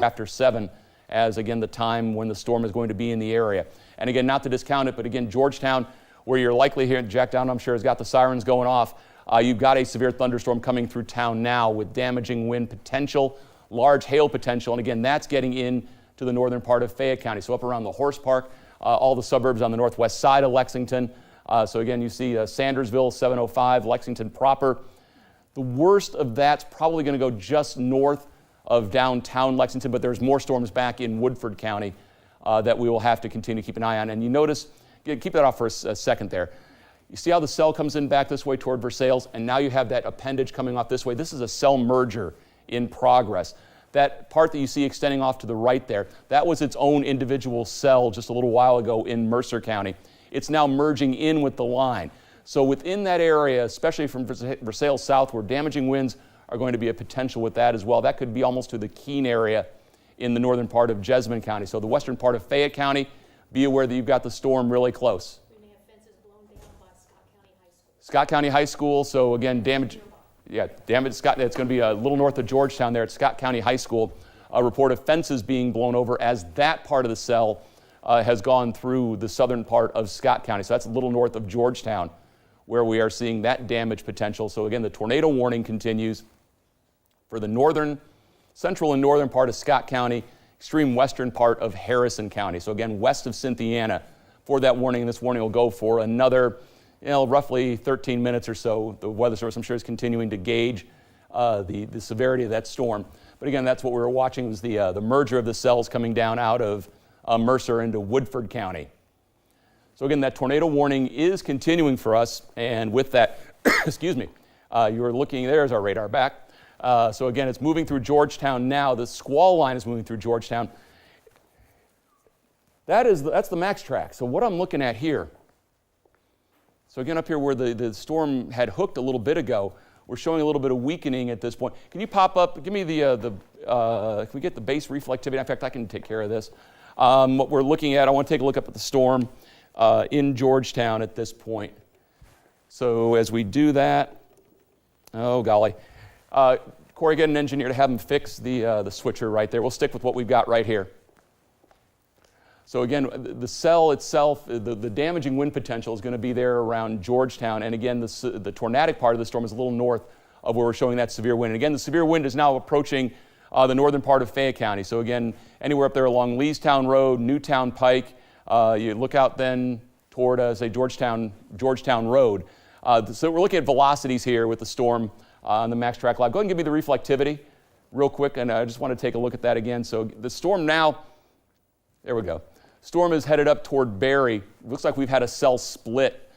after 7 as, again, the time when the storm is going to be in the area. And again, not to discount it, but again, Georgetown, where you're likely here, Jack Down, I'm sure, has got the sirens going off. You've got a severe thunderstorm coming through town now with damaging wind potential, large hail potential, and again, that's getting in to the northern part of Fayette County. So up around the Horse Park, all the suburbs on the northwest side of Lexington. So again, you see Sandersville, 705, Lexington proper. The worst of that's probably going to go just north of downtown Lexington, but there's more storms back in Woodford County that we will have to continue to keep an eye on. And you notice, keep that off for a second there. You see how the cell comes in back this way toward Versailles, and now you have that appendage coming off this way. This is a cell merger in progress. That part that you see extending off to the right there, that was its own individual cell just a little while ago in Mercer County. It's now merging in with the line. So within that area, especially from Versailles southward, damaging winds are going to be a potential with that as well. That could be almost to the Keene area in the northern part of Jessamine County. So the western part of Fayette County, be aware that you've got the storm really close. We may have fences blown down by Scott County High School. Scott County High School, so again, damage, Scott, it's going to be a little north of Georgetown there at Scott County High School. A report of fences being blown over as that part of the cell has gone through the southern part of Scott County. So that's a little north of Georgetown where we are seeing that damage potential. So again, the tornado warning continues for the northern, central and northern part of Scott County, extreme western part of Harrison County. So again, west of Cynthiana for that warning. And this warning will go for another, roughly 13 minutes or so. The Weather Service, I'm sure, is continuing to gauge the severity of that storm. But again, that's what we were watching, was the merger of the cells coming down out of Mercer into Woodford County. So again, that tornado warning is continuing for us, and with that, excuse me, you're looking, there's our radar back. So again, it's moving through Georgetown now. The squall line is moving through Georgetown. That's the max track. So what I'm looking at here, so again up here where the storm had hooked a little bit ago, we're showing a little bit of weakening at this point. Can you pop up, give me can we get the base reflectivity? In fact, I can take care of this. What we're looking at, I want to take a look up at the storm in Georgetown at this point. So as we do that, oh golly. Corey, get an engineer to have him fix the switcher right there. We'll stick with what we've got right here. So again, the cell itself, the damaging wind potential is going to be there around Georgetown. And again, the tornadic part of the storm is a little north of where we're showing that severe wind. And again, the severe wind is now approaching the northern part of Fayette County. So again, anywhere up there along Leestown Road, Newtown Pike, you look out then toward, say, Georgetown Road. So we're looking at velocities here with the storm on the Max Track Live. Go ahead and give me the reflectivity real quick, and I just want to take a look at that again. So the storm now, there we go. Storm is headed up toward Barry. Looks like we've had a cell split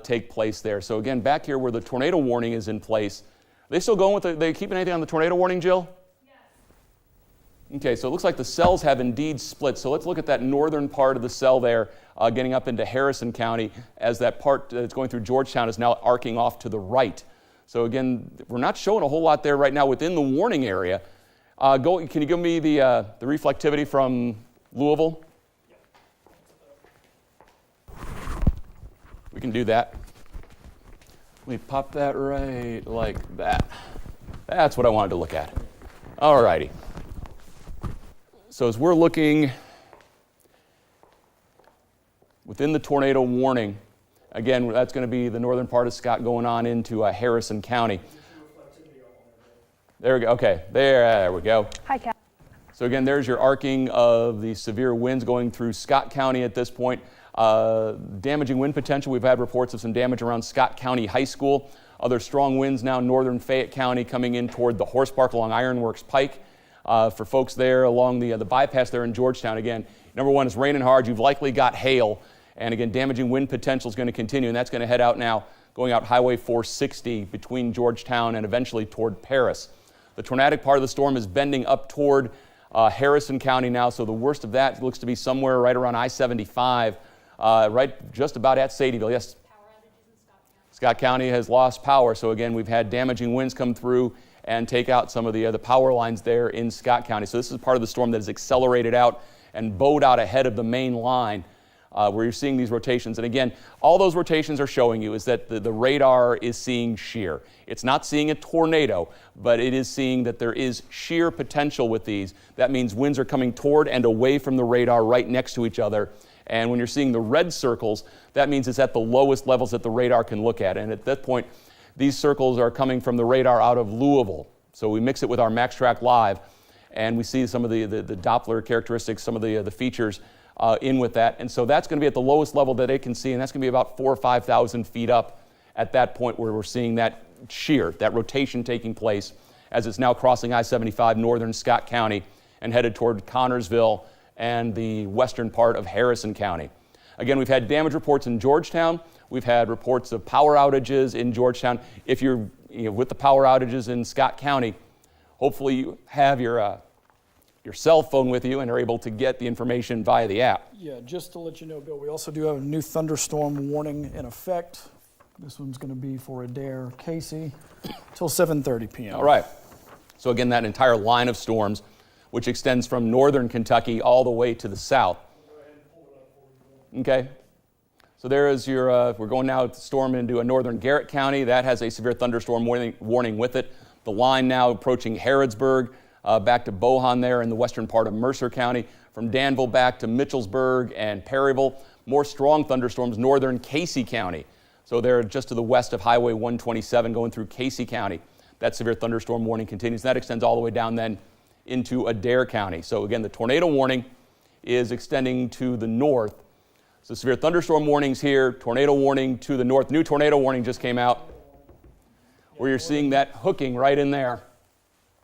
take place there. So again, back here where the tornado warning is in place, are they still going with they keeping anything on the tornado warning, Jill? Yes. Okay, so it looks like the cells have indeed split. So let's look at that northern part of the cell there, getting up into Harrison County, as that part that's going through Georgetown is now arcing off to the right. So again, we're not showing a whole lot there right now within the warning area. Can you give me the reflectivity from Louisville? We can do that. Let me pop that right like that. That's what I wanted to look at. All righty. So as we're looking within the tornado warning, again, that's going to be the northern part of Scott going on into Harrison County. There we go. Okay, there we go. Hi, Kat. So again, there's your arcing of the severe winds going through Scott County at this point. Damaging wind potential. We've had reports of some damage around Scott County High School. Other strong winds now northern Fayette County coming in toward the Horse Park along Ironworks Pike. For folks there along the bypass there in Georgetown, again, number one, it's raining hard. You've likely got hail. And again, damaging wind potential is going to continue, and that's going to head out now, going out Highway 460 between Georgetown and eventually toward Paris. The tornadic part of the storm is bending up toward Harrison County now, so the worst of that looks to be somewhere right around I-75, right just about at Sadie'ville. Yes? Power outages in Scott County. Scott County has lost power, so again, we've had damaging winds come through and take out some of the power lines there in Scott County. So this is part of the storm that has accelerated out and bowed out ahead of the main line. where you're seeing these rotations. And again, all those rotations are showing you is that the radar is seeing shear. It's not seeing a tornado, but it is seeing that there is shear potential with these. That means winds are coming toward and away from the radar right next to each other. And when you're seeing the red circles, that means it's at the lowest levels that the radar can look at. And at that point, these circles are coming from the radar out of Louisville. So we mix it with our MaxTrack Live, and we see some of the Doppler characteristics, some of the features in with that. And so that's going to be at the lowest level that it can see, and that's going to be about 4,000 or 5,000 feet up at that point where we're seeing that shear, that rotation taking place as it's now crossing I-75 northern Scott County and headed toward Connorsville and the western part of Harrison County. Again, we've had damage reports in Georgetown. We've had reports of power outages in Georgetown. If you're with the power outages in Scott County, hopefully you have your cell phone with you and are able to get the information via the app. Yeah, just to let you know, Bill, we also do have a new thunderstorm warning in effect. This one's going to be for Adair, Casey, till 7:30 p.m. All right. So again, that entire line of storms, which extends from northern Kentucky all the way to the south. Okay. So there is your, we're going now to storm into a northern Garrett County. That has a severe thunderstorm warning with it. The line now approaching Harrodsburg, back to Bohan there in the western part of Mercer County. From Danville back to Mitchellsburg and Perryville. More strong thunderstorms, northern Casey County. So they're just to the west of Highway 127 going through Casey County. That severe thunderstorm warning continues. That extends all the way down then into Adair County. So again, the tornado warning is extending to the north. So severe thunderstorm warnings here, tornado warning to the north. New tornado warning just came out where you're seeing that hooking right in there.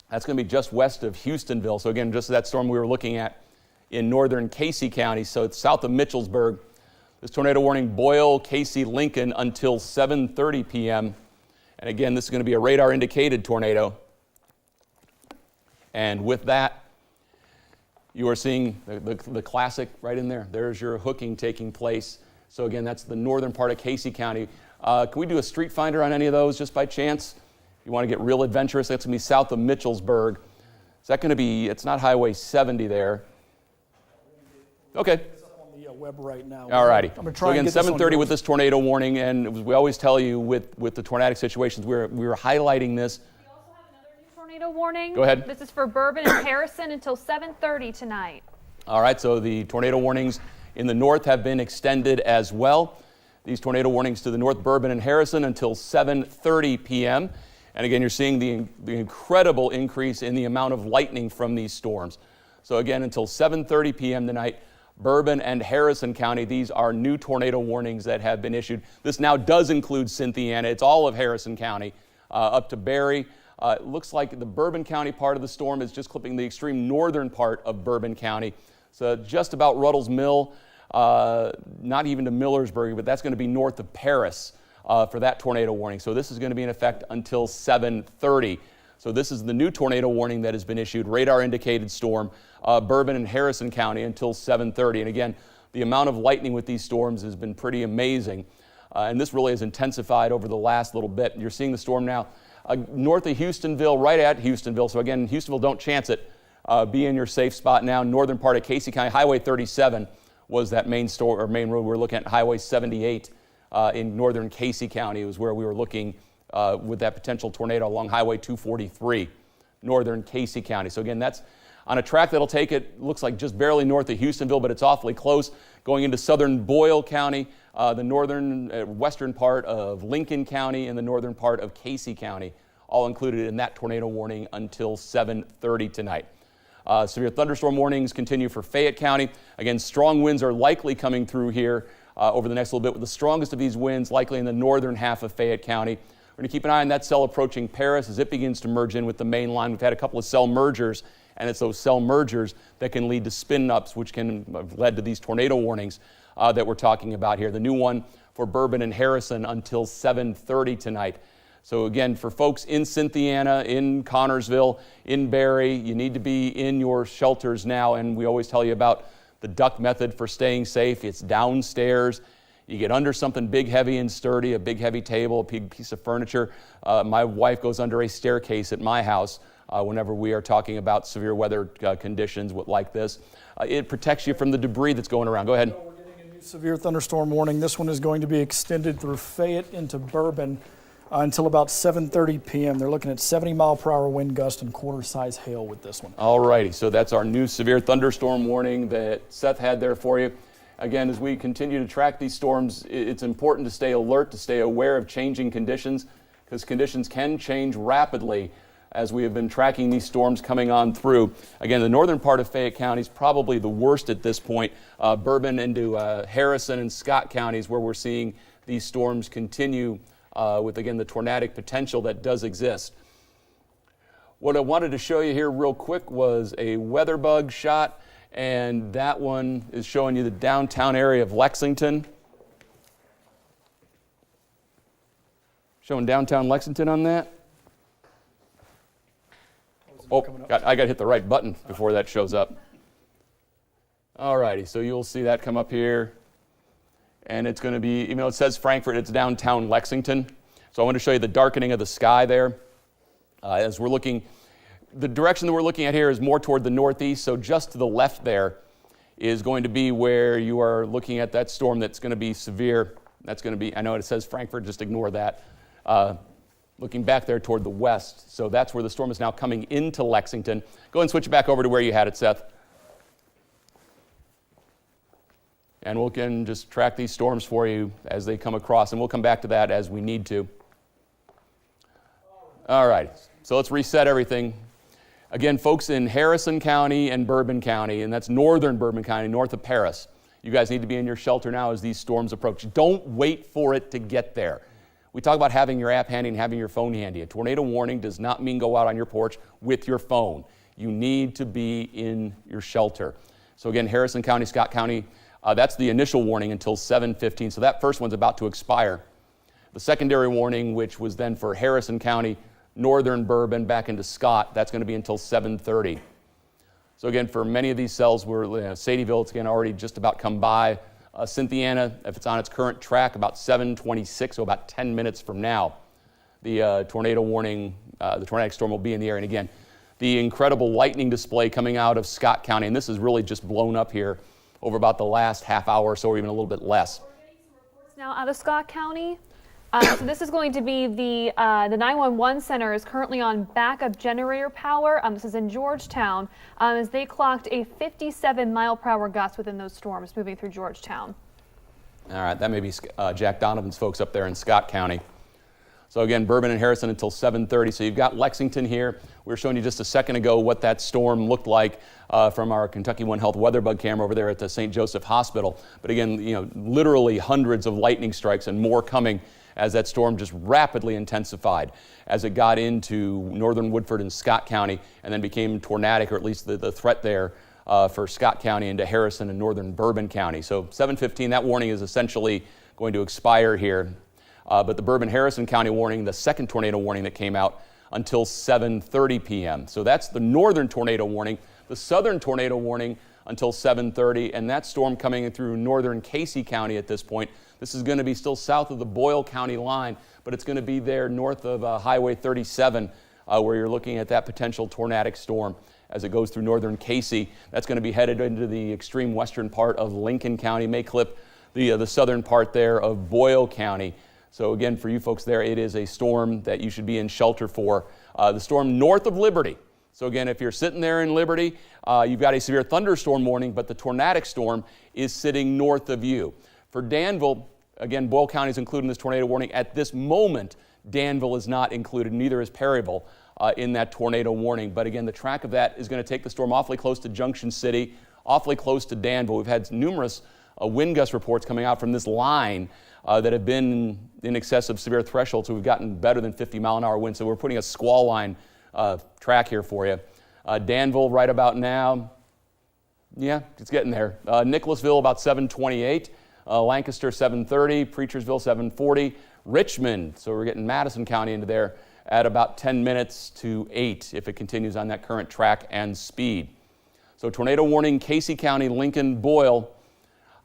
That's going to be just west of Houstonville. So again, just that storm we were looking at in northern Casey County. So it's south of Mitchellsburg. This tornado warning, Boyle, Casey, Lincoln until 7:30 p.m. And again, this is going to be a radar indicated tornado. And with that, you are seeing the classic right in there. There's your hooking taking place. So again, that's the northern part of Casey County. Can we do a street finder on any of those just by chance? If you want to get real adventurous, that's going to be south of Mitchellsburg. Is that going to be, it's not Highway 70 there. Okay. It's up on the web right now. All righty. I'm going to So try again, and get 7:30 with this tornado warning, and we always tell you with the tornadic situations, we're highlighting this. We also have another new tornado warning. Go ahead. This is for Bourbon and Harrison until 7:30 tonight. All right, so the tornado warnings in the north have been extended as well. These tornado warnings to the north, Bourbon and Harrison until 7:30 p.m. And again, you're seeing the incredible increase in the amount of lightning from these storms. So again, until 7:30 p.m. tonight, Bourbon and Harrison County, these are new tornado warnings that have been issued. This now does include Cynthiana. It's all of Harrison County up to Barry. It looks like the Bourbon County part of the storm is just clipping the extreme northern part of Bourbon County. So just about Ruddles Mill, not even to Millersburg, but that's going to be north of Paris for that tornado warning. So this is going to be in effect until 7:30. So this is the new tornado warning that has been issued, radar indicated storm, Bourbon and Harrison County until 7:30. And again, the amount of lightning with these storms has been pretty amazing. And this really has intensified over the last little bit. You're seeing the storm now north of Houstonville, right at Houstonville. So again, Houstonville, don't chance it. Be in your safe spot now. Northern part of Casey County, Highway 37 was that main road we were looking at. Highway 78 in northern Casey County was where we were looking with that potential tornado along Highway 243, northern Casey County. So again, that's on a track that'll take it, looks like just barely north of Houstonville, but it's awfully close, going into southern Boyle County, the northern, western part of Lincoln County, and the northern part of Casey County, all included in that tornado warning until 7:30 tonight. Severe thunderstorm warnings continue for Fayette County. Again, strong winds are likely coming through here over the next little bit, with the strongest of these winds likely in the northern half of Fayette County. We're going to keep an eye on that cell approaching Paris as it begins to merge in with the main line. We've had a couple of cell mergers, and it's those cell mergers that can lead to spin-ups, which can have led to these tornado warnings that we're talking about here. The new one for Bourbon and Harrison until 7:30 tonight. So again, for folks in Cynthiana, in Connorsville, in Barry, you need to be in your shelters now, and we always tell you about the duck method for staying safe. It's downstairs. You get under something big, heavy, and sturdy, a big, heavy table, a big piece of furniture. My wife goes under a staircase at my house whenever we are talking about severe weather conditions like this. It protects you from the debris that's going around. Go ahead. We're getting a Severe thunderstorm warning. This one is going to be extended through Fayette into Bourbon until about 7:30 p.m. They're looking at 70-mile-per-hour wind gust and quarter-size hail with this one. All righty, so that's our new severe thunderstorm warning that Seth had there for you. Again, as we continue to track these storms, it's important to stay alert, to stay aware of changing conditions, because conditions can change rapidly as we have been tracking these storms coming on through. Again, the northern part of Fayette County is probably the worst at this point. Bourbon into Harrison and Scott counties, where we're seeing these storms continue with, again, the tornadic potential that does exist. What I wanted to show you here real quick was a Weatherbug shot, and that one is showing you the downtown area of Lexington. Showing downtown Lexington on that. Oh, I got to hit the right button before that shows up. All righty, so you'll see that come up here. And it's going to be, even though it says Frankfort, it's downtown Lexington. So I want to show you the darkening of the sky there. As we're looking, the direction that we're looking at here is more toward the northeast, so just to the left there is going to be where you are looking at that storm that's going to be severe. That's going to be, I know it says Frankfort, just ignore that. Looking back there toward the west. So that's where the storm is now coming into Lexington. Go ahead and switch it back over to where you had it, Seth. And we'll again just track these storms for you as they come across, and we'll come back to that as we need to. All right, so let's reset everything. Again, folks in Harrison County and Bourbon County, and that's northern Bourbon County, north of Paris, you guys need to be in your shelter now as these storms approach. Don't wait for it to get there. We talk about having your app handy and having your phone handy. A tornado warning does not mean go out on your porch with your phone. You need to be in your shelter. So again, Harrison County, Scott County, that's the initial warning until 7:15. So that first one's about to expire. The secondary warning, which was then for Harrison County, northern Bourbon, back into Scott, that's going to be until 7:30. So again, for many of these cells, Sadieville, it's again already just about come by. Cynthiana, if it's on its current track, about 7:26, so about 10 minutes from now, the tornado warning, the tornadic storm will be in the air. And again, the incredible lightning display coming out of Scott County, and this has really just blown up here over about the last half hour or so, or even a little bit less. Now out of Scott County. So this is going to be the 911 center is currently on backup generator power. This is in Georgetown, as they clocked a 57-mile-per-hour gust within those storms moving through Georgetown. All right, that may be Jack Donovan's folks up there in Scott County. So again, Bourbon and Harrison until 7:30. So you've got Lexington here. We were showing you just a second ago what that storm looked like from our Kentucky One Health Weatherbug camera over there at the St. Joseph Hospital. But again, literally hundreds of lightning strikes and more coming as that storm just rapidly intensified as it got into northern Woodford and Scott County and then became tornadic, or at least the threat there for Scott County into Harrison and northern Bourbon County. So 7:15, that warning is essentially going to expire here. But the Bourbon-Harrison County warning, the second tornado warning that came out, until 7:30 p.m. So that's the northern tornado warning. The southern tornado warning until 7:30, and that storm coming through northern Casey County at this point. This is going to be still south of the Boyle County line, but it's going to be there north of Highway 37 where you're looking at that potential tornadic storm as it goes through northern Casey. That's going to be headed into the extreme western part of Lincoln County, may clip the southern part there of Boyle County. So again, for you folks there, it is a storm that you should be in shelter for. The storm north of Liberty. So again, if you're sitting there in Liberty, you've got a severe thunderstorm warning, but the tornadic storm is sitting north of you. For Danville, again, Boyle County is included in this tornado warning. At this moment, Danville is not included, neither is Perryville in that tornado warning. But again, the track of that is going to take the storm awfully close to Junction City, awfully close to Danville. We've had numerous wind gust reports coming out from this line that have been in excess of severe thresholds, so we've gotten better than 50-mile-an-hour winds. So we're putting a squall line track here for you. Danville right about now, yeah, it's getting there. Nicholasville about 7:28. Lancaster 7:30, Preachersville 7:40, Richmond, so we're getting Madison County into there at about 10 minutes to 8 if it continues on that current track and speed. So tornado warning, Casey County, Lincoln, Boyle.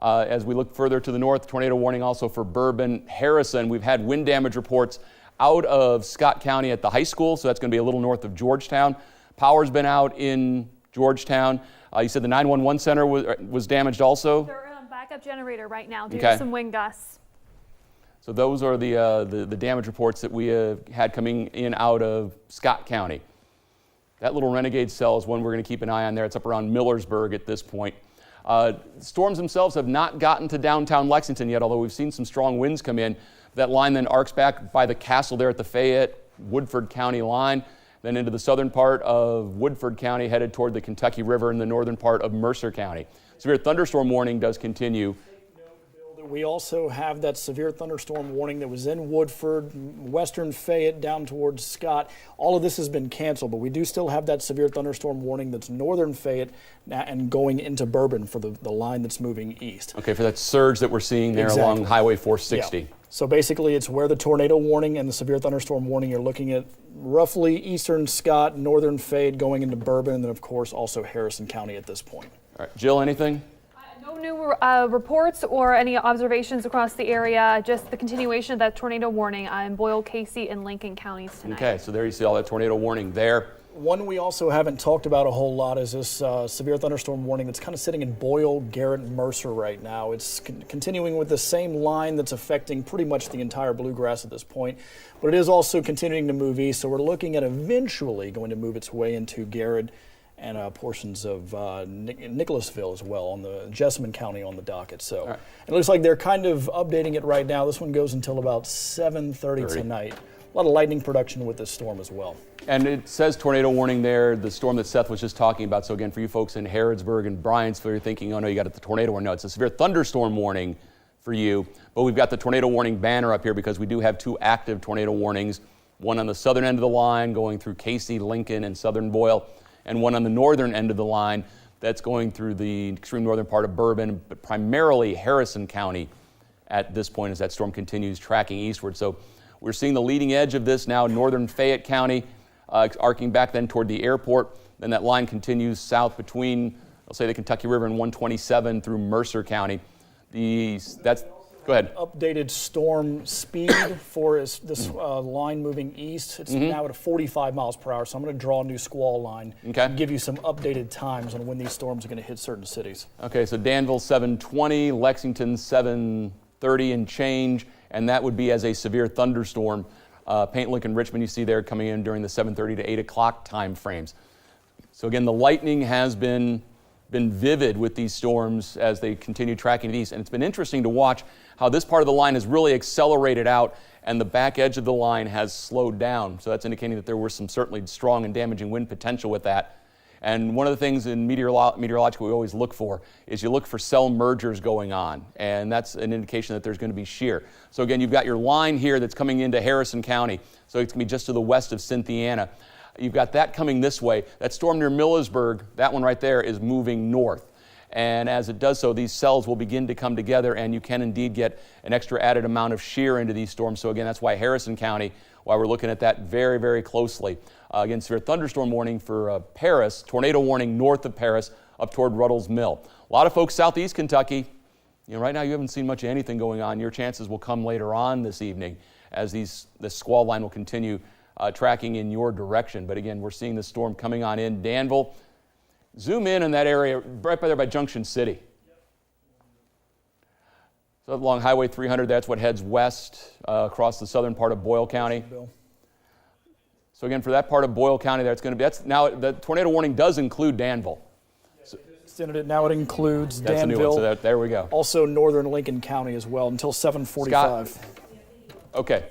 As we look further to the north, tornado warning also for Bourbon, Harrison. We've had wind damage reports out of Scott County at the high school, so that's going to be a little north of Georgetown. Power's been out in Georgetown. You said the 911 center was damaged also? They're backup generator right now due Okay. to some wind gusts. So those are the damage reports that we had coming in out of Scott County. That little Renegade cell is one we're going to keep an eye on there. It's up around Millersburg at this point. Storms themselves have not gotten to downtown Lexington yet, although we've seen some strong winds come in. That line then arcs back by the castle there at the Fayette-Woodford County line, then into the southern part of Woodford County, headed toward the Kentucky River in the northern part of Mercer County. Severe thunderstorm warning does continue. We also have that severe thunderstorm warning that was in Woodford, western Fayette, down towards Scott. All of this has been canceled, but we do still have that severe thunderstorm warning that's northern Fayette and going into Bourbon for the line that's moving east. Okay, for that surge that we're seeing there along Highway 460. Yeah. So basically it's where the tornado warning and the severe thunderstorm warning, you're looking at roughly eastern Scott, northern Fayette going into Bourbon, and then of course also Harrison County at this point. All right, Jill, anything? No new reports or any observations across the area, just the continuation of that tornado warning in Boyle, Casey, and Lincoln counties tonight. Okay, so there you see all that tornado warning there. One we also haven't talked about a whole lot is this severe thunderstorm warning that's kind of sitting in Boyle, Garrett, and Mercer right now. It's continuing with the same line that's affecting pretty much the entire bluegrass at this point, but it is also continuing to move east, so we're looking at eventually going to move its way into Garrett and portions of Nicholasville as well, on the Jessamine County on the docket. So right. It looks like they're kind of updating it right now. This one goes until about 7:30 tonight. A lot of lightning production with this storm as well. And it says tornado warning there, the storm that Seth was just talking about. So again, for you folks in Harrodsburg and Bryant'sville, you're thinking, oh no, you got the tornado warning. No, it's a severe thunderstorm warning for you. But we've got the tornado warning banner up here because we do have 2 active tornado warnings. One on the southern end of the line going through Casey, Lincoln, and southern Boyle, and one on the northern end of the line that's going through the extreme northern part of Bourbon, but primarily Harrison County at this point as that storm continues tracking eastward. So we're seeing the leading edge of this now, northern Fayette County, arcing back then toward the airport. Then that line continues south between, I'll say, the Kentucky River and 127 through Mercer County. Go ahead. Updated storm speed for this line moving east. It's now at 45 miles per hour, so I'm going to draw a new squall line and give you some updated times on when these storms are going to hit certain cities. Okay, so Danville 720, Lexington 730 and change, and that would be as a severe thunderstorm. Paint, Lincoln, Richmond, you see there coming in during the 7:30 to 8 o'clock time frames. So again, the lightning has been vivid with these storms as they continue tracking east, and it's been interesting to watch how this part of the line has really accelerated out and the back edge of the line has slowed down. So that's indicating that there was some certainly strong and damaging wind potential with that. And one of the things in meteorological we always look for is you look for cell mergers going on, and that's an indication that there's going to be shear. So again, you've got your line here that's coming into Harrison County, so it's going to be just to the west of Cynthiana. You've got that coming this way. That storm near Millersburg, that one right there, is moving north. And as it does so, these cells will begin to come together, and you can indeed get an extra added amount of shear into these storms. So again, that's why Harrison County, why we're looking at that very, very closely. Again, severe thunderstorm warning for Paris, tornado warning north of Paris up toward Ruddles Mill. A lot of folks southeast Kentucky, right now you haven't seen much of anything going on. Your chances will come later on this evening as this squall line will continue tracking in your direction. But again, we're seeing the storm coming on in. Danville, zoom in that area right by there by Junction City. So along Highway 300, that's what heads west across the southern part of Boyle County. So again, for that part of Boyle County, now the tornado warning does include Danville. Extended it. Now it includes Danville. That's a new one, so there we go. Also northern Lincoln County as well until 7:45. Scott? Okay,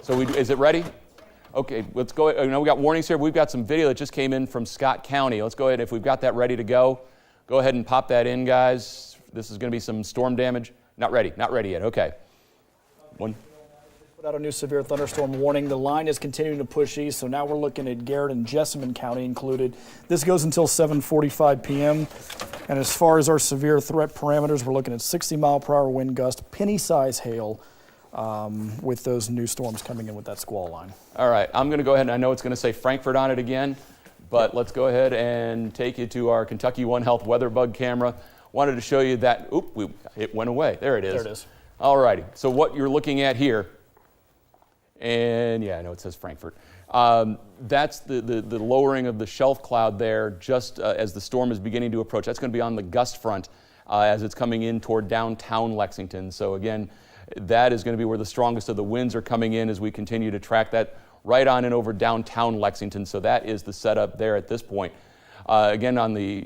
so is it ready? Okay, let's go. We got warnings here. We've got some video that just came in from Scott County. Let's go ahead, if we've got that ready to go ahead and pop that in, guys. This is going to be some storm damage. Not ready yet. Okay. One. Put out a new severe thunderstorm warning. The line is continuing to push east, so now we're looking at Garrett and Jessamine County included. This goes until 7:45 p.m. And as far as our severe threat parameters, we're looking at 60-mile-per-hour wind gust, penny-size hail, with those new storms coming in with that squall line. All right, I'm going to go ahead, and I know it's going to say Frankfurt on it again, but let's go ahead and take you to our Kentucky One Health Weatherbug camera. Wanted to show you that, it went away. There it is. There it is. All righty, so what you're looking at here, and yeah, I know it says Frankfurt. That's the lowering of the shelf cloud there just as the storm is beginning to approach. That's going to be on the gust front as it's coming in toward downtown Lexington. So again, that is going to be where the strongest of the winds are coming in as we continue to track that right on and over downtown Lexington. So that is the setup there at this point. Again, on the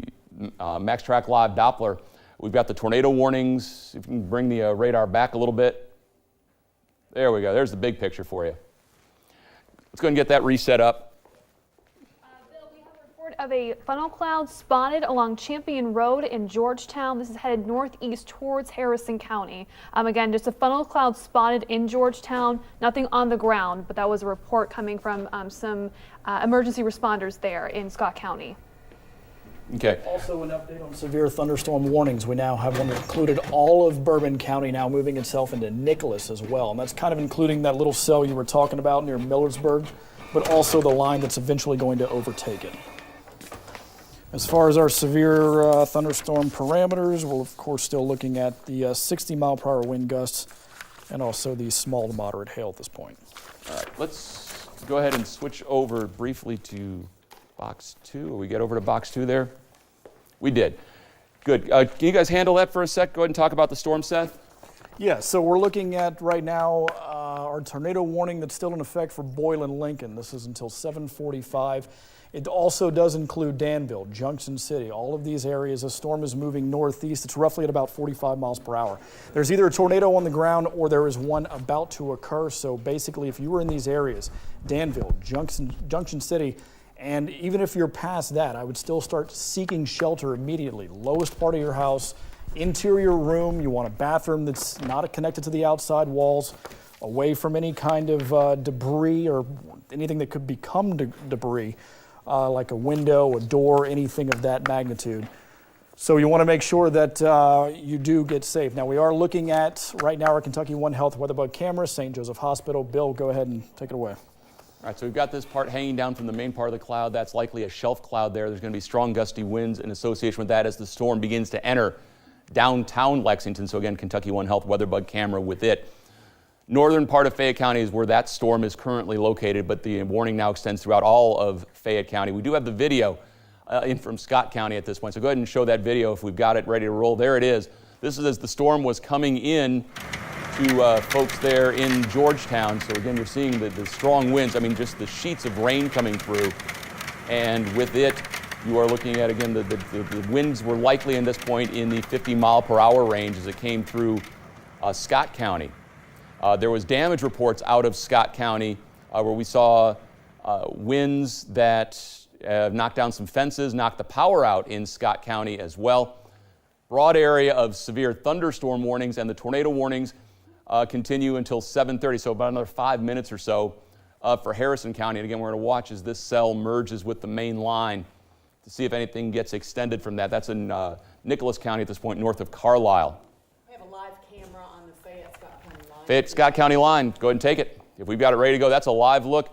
Max Track Live Doppler, we've got the tornado warnings. If you can bring the radar back a little bit. There we go. There's the big picture for you. Let's go ahead and get that reset up. Bill, we have a report of a funnel cloud spotted along Champion Road in Georgetown. This is headed northeast towards Harrison County. Again, just a funnel cloud spotted in Georgetown. Nothing on the ground, but that was a report coming from some emergency responders there in Scott County. Okay. Also an update on severe thunderstorm warnings. We now have one that included all of Bourbon County, now moving itself into Nicholas as well. And that's kind of including that little cell you were talking about near Millersburg, but also the line that's eventually going to overtake it. As far as our severe thunderstorm parameters, we're of course still looking at the 60 mile per hour wind gusts and also the small to moderate hail at this point. All right, let's go ahead and switch over briefly to box 2. Will we get over to box 2 there? We did. Good. Can you guys handle that for a sec? Go ahead and talk about the storm, Seth. Yeah, so we're looking at right now our tornado warning that's still in effect for Boyle and Lincoln. This is until 7:45. It also does include Danville, Junction City, all of these areas. The storm is moving northeast. It's roughly at about 45 miles per hour. There's either a tornado on the ground or there is one about to occur. So basically, if you were in these areas, Danville, Junction City, and even if you're past that, I would still start seeking shelter immediately. Lowest part of your house, interior room, you want a bathroom that's not connected to the outside walls, away from any kind of debris or anything that could become debris, like a window, a door, anything of that magnitude. So you want to make sure that you do get safe. Now we are looking at, right now, our Kentucky One Health Weatherbug camera, St. Joseph Hospital. Bill, go ahead and take it away. All right, so we've got this part hanging down from the main part of the cloud. That's likely a shelf cloud there. There's going to be strong gusty winds in association with that as the storm begins to enter downtown Lexington. So again, Kentucky One Health Weatherbug camera with it. Northern part of Fayette County is where that storm is currently located, but the warning now extends throughout all of Fayette County. We do have the video in from Scott County at this point, so go ahead and show that video if we've got it ready to roll. There it is. This is as the storm was coming in to folks there in Georgetown. So again, you're seeing the strong winds. I mean, just the sheets of rain coming through. And with it, you are looking at, again, the winds were likely in this point in the 50 mile per hour range as it came through Scott County. There was damage reports out of Scott County where we saw winds that knocked down some fences, knocked the power out in Scott County as well. Broad area of severe thunderstorm warnings, and the tornado warnings continue until 7:30, so about another 5 minutes or so for Harrison County. And again, we're going to watch as this cell merges with the main line to see if anything gets extended from that. That's in Nicholas County at this point, north of Carlisle. We have a live camera on the Fayette-Scott County line. Fayette-Scott County line, go ahead and take it. If we've got it ready to go, that's a live look.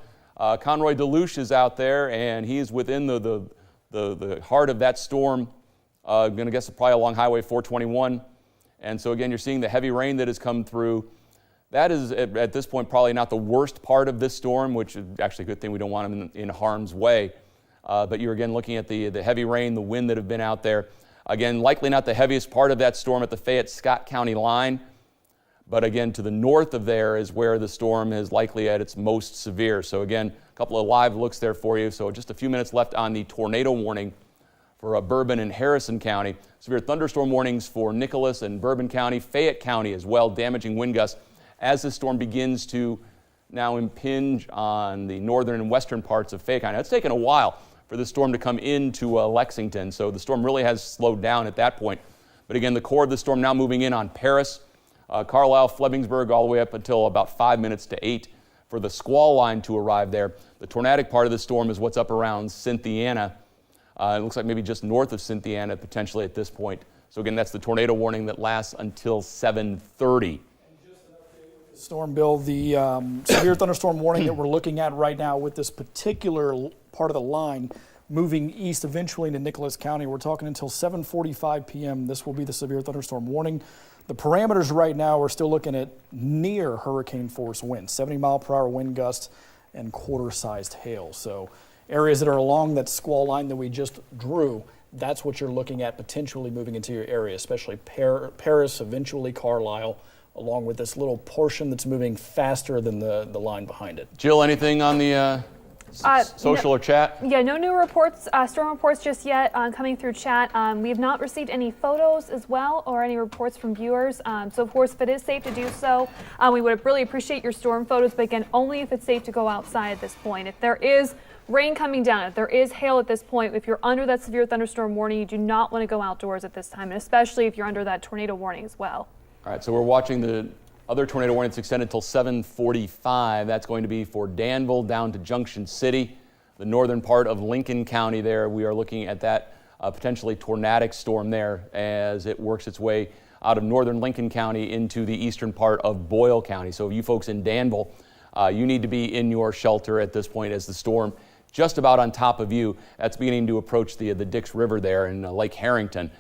Conroy DeLuche is out there, and he's within the heart of that storm. I'm going to guess probably along Highway 421. And so again, you're seeing the heavy rain that has come through. That is, at this point, probably not the worst part of this storm, which is actually a good thing. We don't want them in harm's way. But you're again looking at the heavy rain, the wind that have been out there. Again, likely not the heaviest part of that storm at the Fayette-Scott County line. But again, to the north of there is where the storm is likely at its most severe. So again, a couple of live looks there for you. So just a few minutes left on the tornado warning for Bourbon and Harrison County. Severe thunderstorm warnings for Nicholas and Bourbon County, Fayette County as well, damaging wind gusts as the storm begins to now impinge on the northern and western parts of Fayette County. It's taken a while for the storm to come into Lexington, so the storm really has slowed down at that point. But again, the core of the storm now moving in on Paris, Carlisle, Flemingsburg, all the way up until about 5 minutes to 8 for the squall line to arrive there. The tornadic part of the storm is what's up around Cynthiana. It looks like maybe just north of Cynthiana potentially at this point. So again, that's the tornado warning that lasts until 7:30. Storm, Bill, the severe thunderstorm warning that we're looking at right now with this particular part of the line moving east eventually into Nicholas County, we're talking until 7:45 p.m. This will be the severe thunderstorm warning. The parameters right now, we're still looking at near hurricane force winds, 70 mile per hour wind gusts and quarter-sized hail. So areas that are along that squall line that we just drew, that's what you're looking at potentially moving into your area, especially Paris, eventually Carlisle, along with this little portion that's moving faster than the line behind it. Jill, anything on the social or chat? Yeah, no new reports, storm reports just yet coming through chat. We have not received any photos as well or any reports from viewers. So of course, if it is safe to do so, we would really appreciate your storm photos, but again, only if it's safe to go outside at this point. If there is rain coming down, if there is hail at this point, if you're under that severe thunderstorm warning, you do not want to go outdoors at this time, and especially if you're under that tornado warning as well. All right, so we're watching the other tornado warning that's extended until 7:45. That's going to be for Danville down to Junction City, the northern part of Lincoln County there. We are looking at that potentially tornadic storm there as it works its way out of northern Lincoln County into the eastern part of Boyle County. So you folks in Danville, you need to be in your shelter at this point as the storm just about on top of you. That's beginning to approach the Dix River there in Lake Harrington.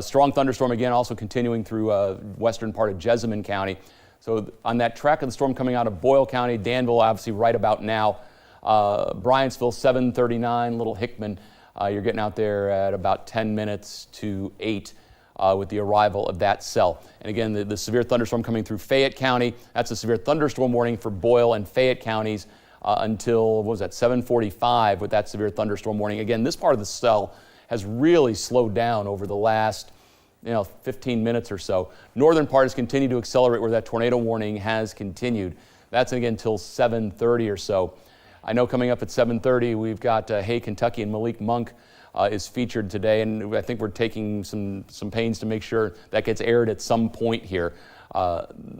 Strong thunderstorm again also continuing through western part of Jessamine County. So on that track of the storm coming out of Boyle County, Danville obviously right about now. Bryantsville 7:39, Little Hickman, you're getting out there at about 10 minutes to 8 with the arrival of that cell. And again, the severe thunderstorm coming through Fayette County, that's a severe thunderstorm warning for Boyle and Fayette counties until, what was that, 7:45 with that severe thunderstorm warning. Again, this part of the cell has really slowed down over the last 15 minutes or so. Northern part has continued to accelerate where that tornado warning has continued. That's again until 7:30 or so. I know coming up at 7:30 we've got Hey Kentucky, and Malik Monk is featured today, and I think we're taking some pains to make sure that gets aired at some point here.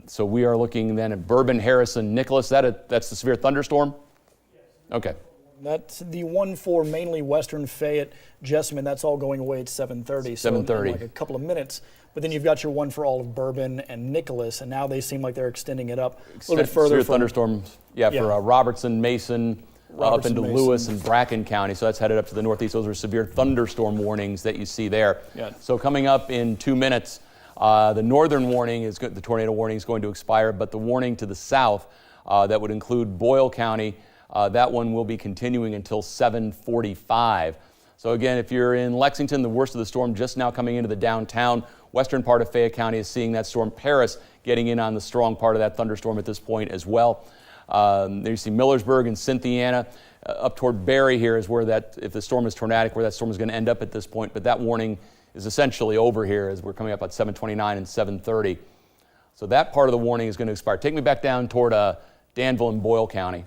So we are looking then at Bourbon, Harrison, Nicholas. That's the severe thunderstorm? Yes. Okay. That's the one for mainly western Fayette, Jessamine. That's all going away at 7:30. 7:30. So in like a couple of minutes. But then you've got your one for all of Bourbon and Nicholas, and now they seem like they're extending it up a little bit further. Severe thunderstorms, for Robertson, Mason, up into Mason. Lewis and Bracken County. So that's headed up to the northeast. Those are severe thunderstorm warnings that you see there. Yeah. So coming up in 2 minutes, the northern warning is the tornado warning is going to expire, but the warning to the south that would include Boyle County, that one will be continuing until 7:45. So again, if you're in Lexington, the worst of the storm just now coming into the downtown. Western part of Fayette County is seeing that storm. Paris getting in on the strong part of that thunderstorm at this point as well. There you see Millersburg and Cynthiana. Up toward Barry here is where that, if the storm is tornadic, where that storm is going to end up at this point. But that warning is essentially over here as we're coming up at 7:29 and 7:30. So that part of the warning is going to expire. Take me back down toward Danville and Boyle County.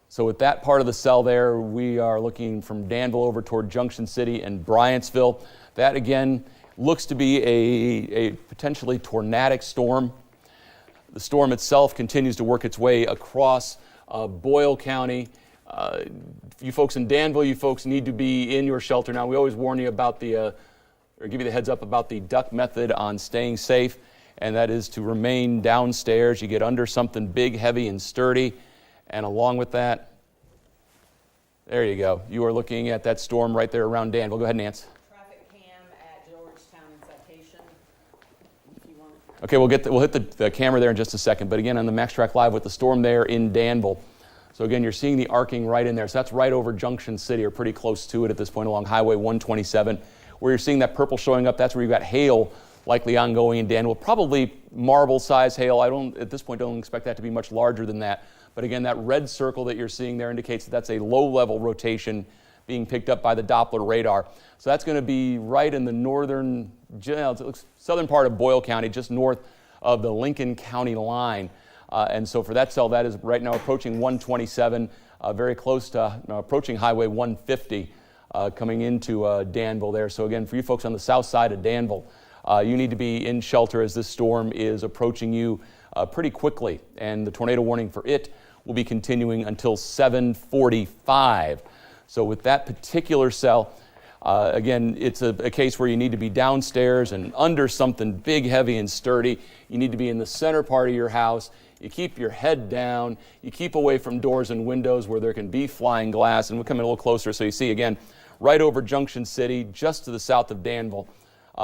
So with that part of the cell there, we are looking from Danville over toward Junction City and Bryantsville. That again looks to be a potentially tornadic storm. The storm itself continues to work its way across Boyle County. You folks in Danville, you folks need to be in your shelter. Now, we always warn you about or give you the heads up about the duck method on staying safe, and that is to remain downstairs. You get under something big, heavy, and sturdy, and along with that, there you go. You are looking at that storm right there around Danville. Go ahead, Nance. Traffic cam at Georgetown and Citation, if you want it. Okay, we'll hit the camera there in just a second. But again, on the Max Track Live with the storm there in Danville. So again, you're seeing the arcing right in there. So that's right over Junction City, or pretty close to it at this point along Highway 127. Where you're seeing that purple showing up, that's where you've got hail likely ongoing in Danville. Probably marble-size hail. At this point, don't expect that to be much larger than that. But again, that red circle that you're seeing there indicates that that's a low-level rotation being picked up by the Doppler radar. So that's going to be right in the northern, southern part of Boyle County, just north of the Lincoln County line. And so for that cell, that is right now approaching 127, very close to approaching Highway 150, coming into Danville there. So again, for you folks on the south side of Danville, you need to be in shelter as this storm is approaching you pretty quickly. And the tornado warning for it will be continuing until 7:45. So with that particular cell, again, it's a case where you need to be downstairs and under something big, heavy, and sturdy. You need to be in the center part of your house. You keep your head down. You keep away from doors and windows where there can be flying glass. And we're coming a little closer, so you see, again, right over Junction City, just to the south of Danville.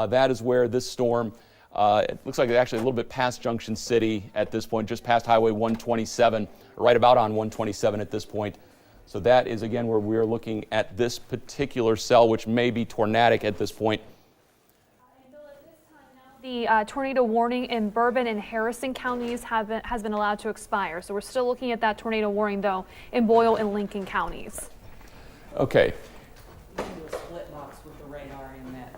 That is where this storm, it looks like it's actually a little bit past Junction City at this point, just past Highway 127, right about on 127 at this point. So that is, again, where we're looking at this particular cell, which may be tornadic at this point. The tornado warning in Bourbon and Harrison counties has been allowed to expire. So we're still looking at that tornado warning, though, in Boyle and Lincoln counties. Okay. You can do a split box with the radar in that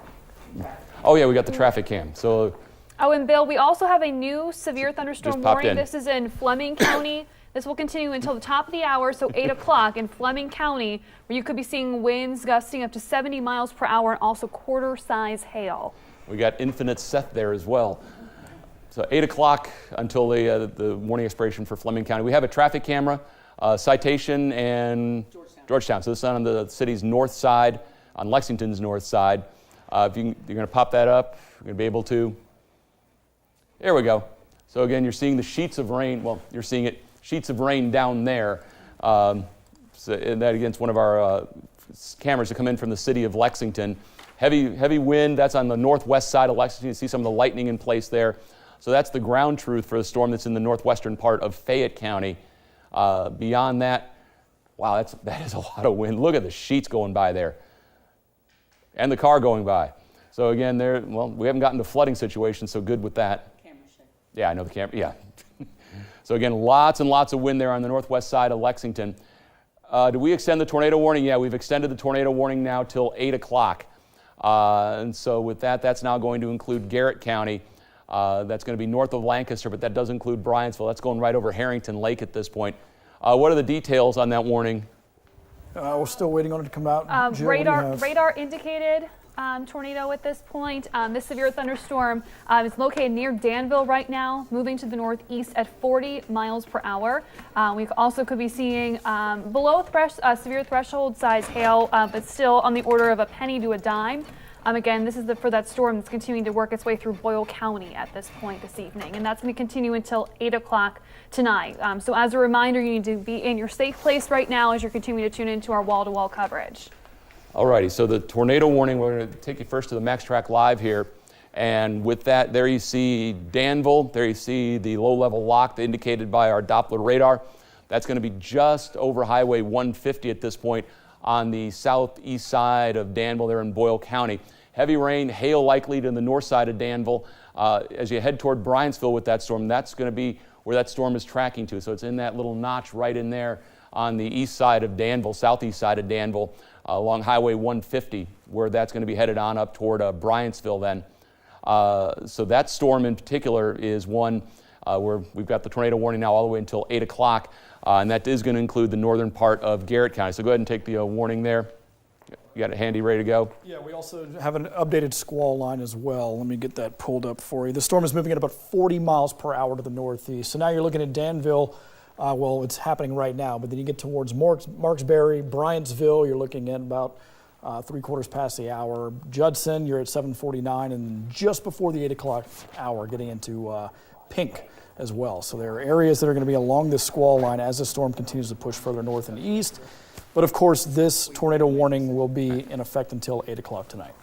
traffic. Oh, yeah, we got the traffic cam. So, Oh, and Bill, we also have a new severe thunderstorm Just popped warning. in. This is in Fleming County. This will continue until the top of the hour, so 8 o'clock in Fleming County, where you could be seeing winds gusting up to 70 miles per hour and also quarter-size hail. we got Infinite Seth there as well. So 8 o'clock until the warning expiration for Fleming County. We have a traffic camera, Citation, and Georgetown. So this is on the city's north side, on Lexington's north side. If you're going to pop that up, you're going to be able to. There we go. So again, you're seeing the sheets of rain. Well, you're seeing it, sheets of rain down there. And that against one of our cameras that come in from the city of Lexington. Heavy wind, that's on the northwest side of Lexington. You see some of the lightning in place there. So that's the ground truth for the storm that's in the northwestern part of Fayette County. Beyond that, wow, that is a lot of wind. Look at the sheets going by there. And the car going by. So again, we haven't gotten to flooding situations, so good with that. Camera shake. Yeah, I know the camera, yeah. So again, lots and lots of wind there on the northwest side of Lexington. Do we extend the tornado warning? Yeah, we've extended the tornado warning now till 8 o'clock. And so with that, that's now going to include Garrett County. That's going to be north of Lancaster, but that does include Bryanttsville. That's going right over Harrington Lake at this point. What are the details on that warning? We're still waiting on it to come out. Jill, what do you have? Radar indicated tornado at this point. This severe thunderstorm is located near Danville right now, moving to the northeast at 40 miles per hour. We also could be seeing below severe threshold size hail, but still on the order of a penny to a dime. Again, this is for that storm that's continuing to work its way through Boyle County at this point this evening, and that's going to continue until 8 o'clock tonight. So as a reminder, you need to be in your safe place right now as you're continuing to tune into our wall-to-wall coverage. Alrighty, so the tornado warning, we're going to take you first to the Max Track Live here. And with that, there you see Danville. There you see the low-level lock indicated by our Doppler radar. That's going to be just over Highway 150 at this point on the southeast side of Danville there in Boyle County. Heavy rain, hail likely to the north side of Danville. As you head toward Bryanttsville with that storm, that's going to be where that storm is tracking to. So it's in that little notch right in there on the east side of Danville, southeast side of Danville, along Highway 150, where that's going to be headed on up toward Bryanttsville then. So that storm in particular is one where we've got the tornado warning now all the way until 8 o'clock, and that is going to include the northern part of Garrett County. So go ahead and take the warning there. You got it handy, ready to go? Yeah, we also have an updated squall line as well. Let me get that pulled up for you. The storm is moving at about 40 miles per hour to the northeast. So now you're looking at Danville. Well, it's happening right now, but then you get towards Marksbury, Bryantsville, you're looking at about 3/4 past the hour. Judson, you're at 7:49, and just before the 8 o'clock hour, getting into Pink as well. So there are areas that are going to be along this squall line as the storm continues to push further north and east. But of course, this tornado warning will be in effect until 8 o'clock tonight.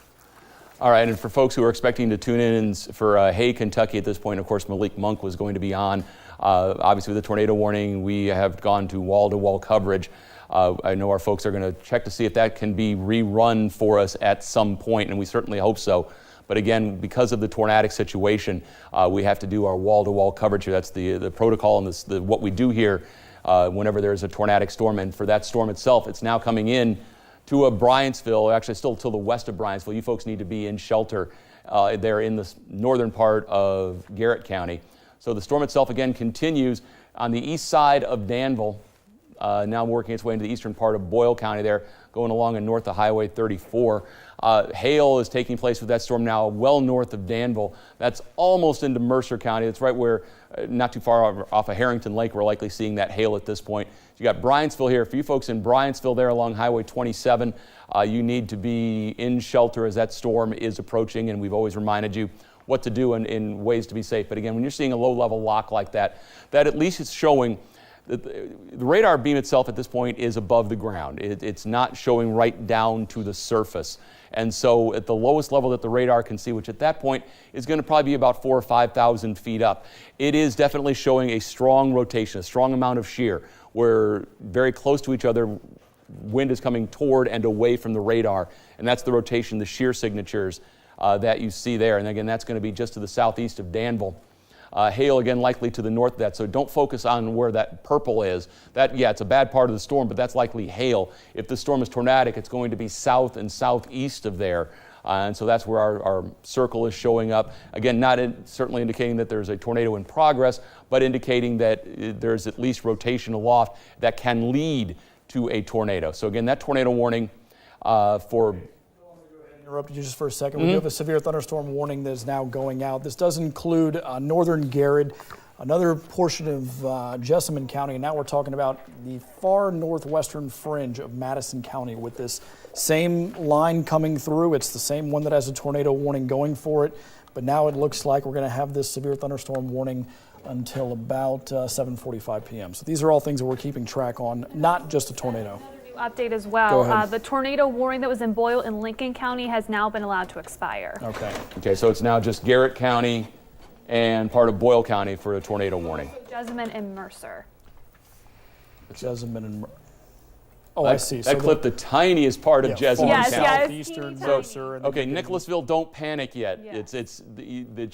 All right, and for folks who are expecting to tune in for Hay, Kentucky at this point, of course, Malik Monk was going to be on. Obviously, with the tornado warning, we have gone to wall-to-wall coverage. I know our folks are going to check to see if that can be rerun for us at some point, and we certainly hope so. But again, because of the tornadic situation, we have to do our wall-to-wall coverage here. That's the protocol and what we do here whenever there's a tornadic storm. And for that storm itself, it's now coming in to Bryanttsville, actually still to the west of Bryanttsville. You folks need to be in shelter there in the northern part of Garrett County. So the storm itself, again, continues on the east side of Danville, now working its way into the eastern part of Boyle County there, going along and north of Highway 34. Hail is taking place with that storm now well north of Danville. That's almost into Mercer County. It's right where, not too far off of Harrington Lake, we're likely seeing that hail at this point. You got Bryanttsville here. For you folks in Bryanttsville there along Highway 27, you need to be in shelter as that storm is approaching, and we've always reminded you what to do in ways to be safe. But again, when you're seeing a low-level lock like that, that at least is showing that the radar beam itself at this point is above the ground. It's not showing right down to the surface. And so at the lowest level that the radar can see, which at that point is going to probably be about 4,000 or 5,000 feet up, it is definitely showing a strong rotation, a strong amount of shear. We're very close to each other wind is coming toward and away from the radar. And that's the rotation, the shear signatures that you see there. And again, that's going to be just to the southeast of Danville. Hail, again, likely to the north of that, so don't focus on where that purple is. That, yeah, it's a bad part of the storm, but that's likely hail. If the storm is tornadic, it's going to be south and southeast of there. And so that's where our circle is showing up. Again, not certainly indicating that there's a tornado in progress, but indicating that there's at least rotation aloft that can lead to a tornado. So again, that tornado warning for... Interrupted you just for a second. We do have a severe thunderstorm warning that is now going out. This does include northern Garrett, another portion of Jessamine County, and now we're talking about the far northwestern fringe of Madison County with this same line coming through. It's the same one that has a tornado warning going for it, but now it looks like we're going to have this severe thunderstorm warning until about 7:45 p.m. So these are all things that we're keeping track on, not just a tornado. Update as well. The tornado warning that was in Boyle and Lincoln County has now been allowed to expire. Okay, so it's now just Garrett County and part of Boyle County for a tornado warning. Jessamine and Mercer. Jessamine and Oh, I see. That clipped the tiniest part of Jessamine County. Southeastern Mercer. Okay, Nicholasville, don't panic yet. Yeah. It's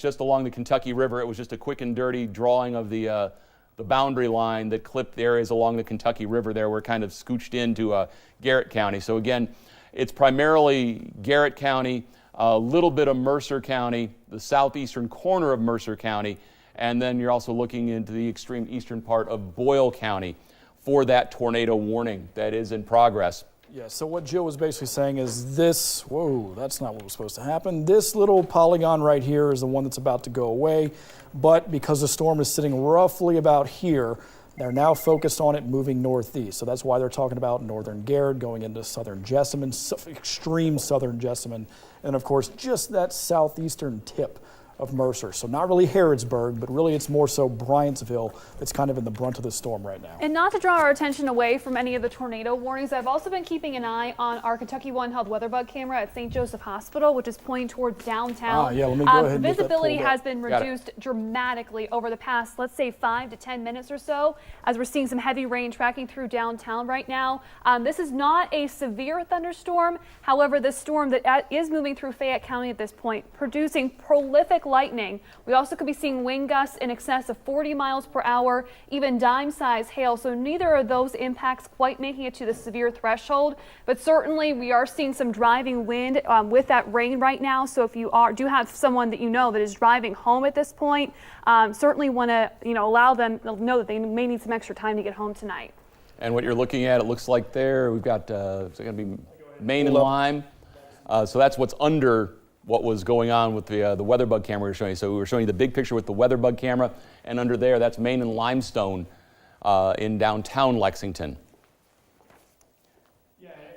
just along the Kentucky River. It was just a quick and dirty drawing of the boundary line that clipped the areas along the Kentucky River there. We're kind of scooched into Garrett County. So again, it's primarily Garrett County, a little bit of Mercer County, the southeastern corner of Mercer County, and then you're also looking into the extreme eastern part of Boyle County for that tornado warning that is in progress. Yeah, so what Jill was basically saying is this, whoa, that's not what was supposed to happen. This little polygon right here is the one that's about to go away, but because the storm is sitting roughly about here, they're now focused on it moving northeast. So that's why they're talking about northern Garrett going into southern Jessamine, extreme southern Jessamine, and of course just that southeastern tip of Mercer. So not really Harrodsburg, but really it's more so Bryantsville that's kind of in the brunt of the storm right now. And not to draw our attention away from any of the tornado warnings, I've also been keeping an eye on our Kentucky One held Weatherbug camera at St. Joseph Hospital, which is pointing towards downtown. Yeah, let me go ahead and get that visibility pulled up. has been reduced dramatically over the past, let's say, 5 to 10 minutes or so, as we're seeing some heavy rain tracking through downtown right now. This is not a severe thunderstorm. However, the storm that is moving through Fayette County at this point, producing prolific lightning. We also could be seeing wind gusts in excess of 40 miles per hour, even dime-sized hail. So neither of those impacts quite making it to the severe threshold. But certainly we are seeing some driving wind with that rain right now. So if you do have someone that you know that is driving home at this point, certainly want to allow them to know that they may need some extra time to get home tonight. And what you're looking at, it looks like there, we've got, it's going to be Main and Lime. So that's what's under what was going on with the Weatherbug camera we were showing you. So we were showing you the big picture with the Weatherbug camera, and under there, that's Main and Limestone in downtown Lexington.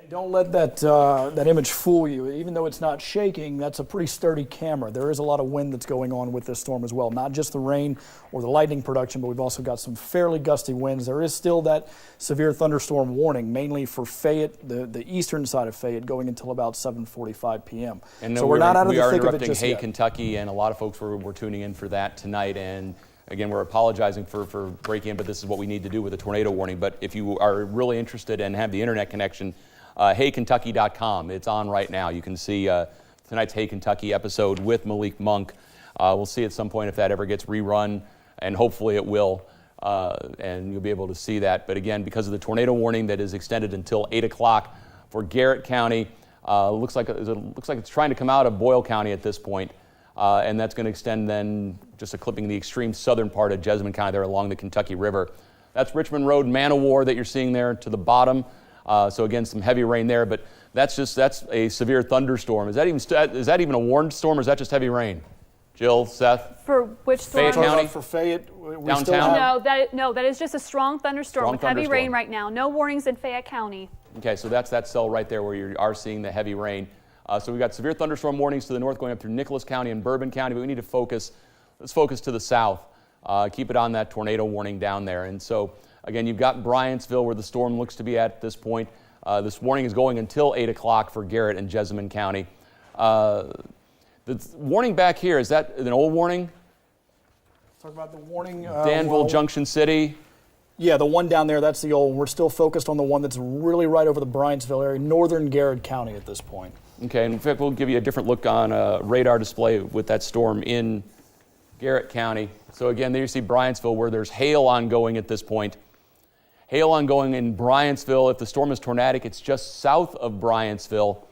Don't let that image fool you. Even though it's not shaking, that's a pretty sturdy camera. There is a lot of wind that's going on with this storm as well. Not just the rain or the lightning production, but we've also got some fairly gusty winds. There is still that severe thunderstorm warning, mainly for Fayette, the eastern side of Fayette, going until about 7:45 p.m. And so we're not out of the thick of it interrupting just Hay, yet. Kentucky, and a lot of folks were tuning in for that tonight. And again, we're apologizing for breaking in, but this is what we need to do with a tornado warning. But if you are really interested and have the internet connection, HeyKentucky.com. It's on right now. You can see tonight's Hey Kentucky episode with Malik Monk. We'll see at some point if that ever gets rerun, and hopefully it will, and you'll be able to see that. But again, because of the tornado warning that is extended until 8 o'clock for Garrett County, looks like it's trying to come out of Boyle County at this point, and that's going to extend then just clipping the extreme southern part of Jessamine County there along the Kentucky River. That's Richmond Road, Man-O-War that you're seeing there to the bottom. So again, some heavy rain there, but that's a severe thunderstorm. Is that even a warned storm, or is that just heavy rain? Jill, Seth? For which storm? Fayette County? For Fayette, Downtown? that is just a strong thunderstorm with heavy rain right now. No warnings in Fayette County. Okay, so that's that cell right there where you are seeing the heavy rain. So we've got severe thunderstorm warnings to the north going up through Nicholas County and Bourbon County, but we need to let's focus to the south. Keep it on that tornado warning down there. And so again, you've got Bryantsville where the storm looks to be at this point. This warning is going until 8 o'clock for Garrett and Jessamine County. The warning back here, is that an old warning? Talk about the warning. Danville, Junction City. Yeah, the one down there, that's the old. We're still focused on the one that's really right over the Bryanttsville area, northern Garrett County at this point. Okay, and in fact, we'll give you a different look on a radar display with that storm in Garrett County. So again, there you see Bryanttsville where there's hail ongoing at this point. Hail ongoing in Bryanttsville. If the storm is tornadic, it's just south of Bryanttsville,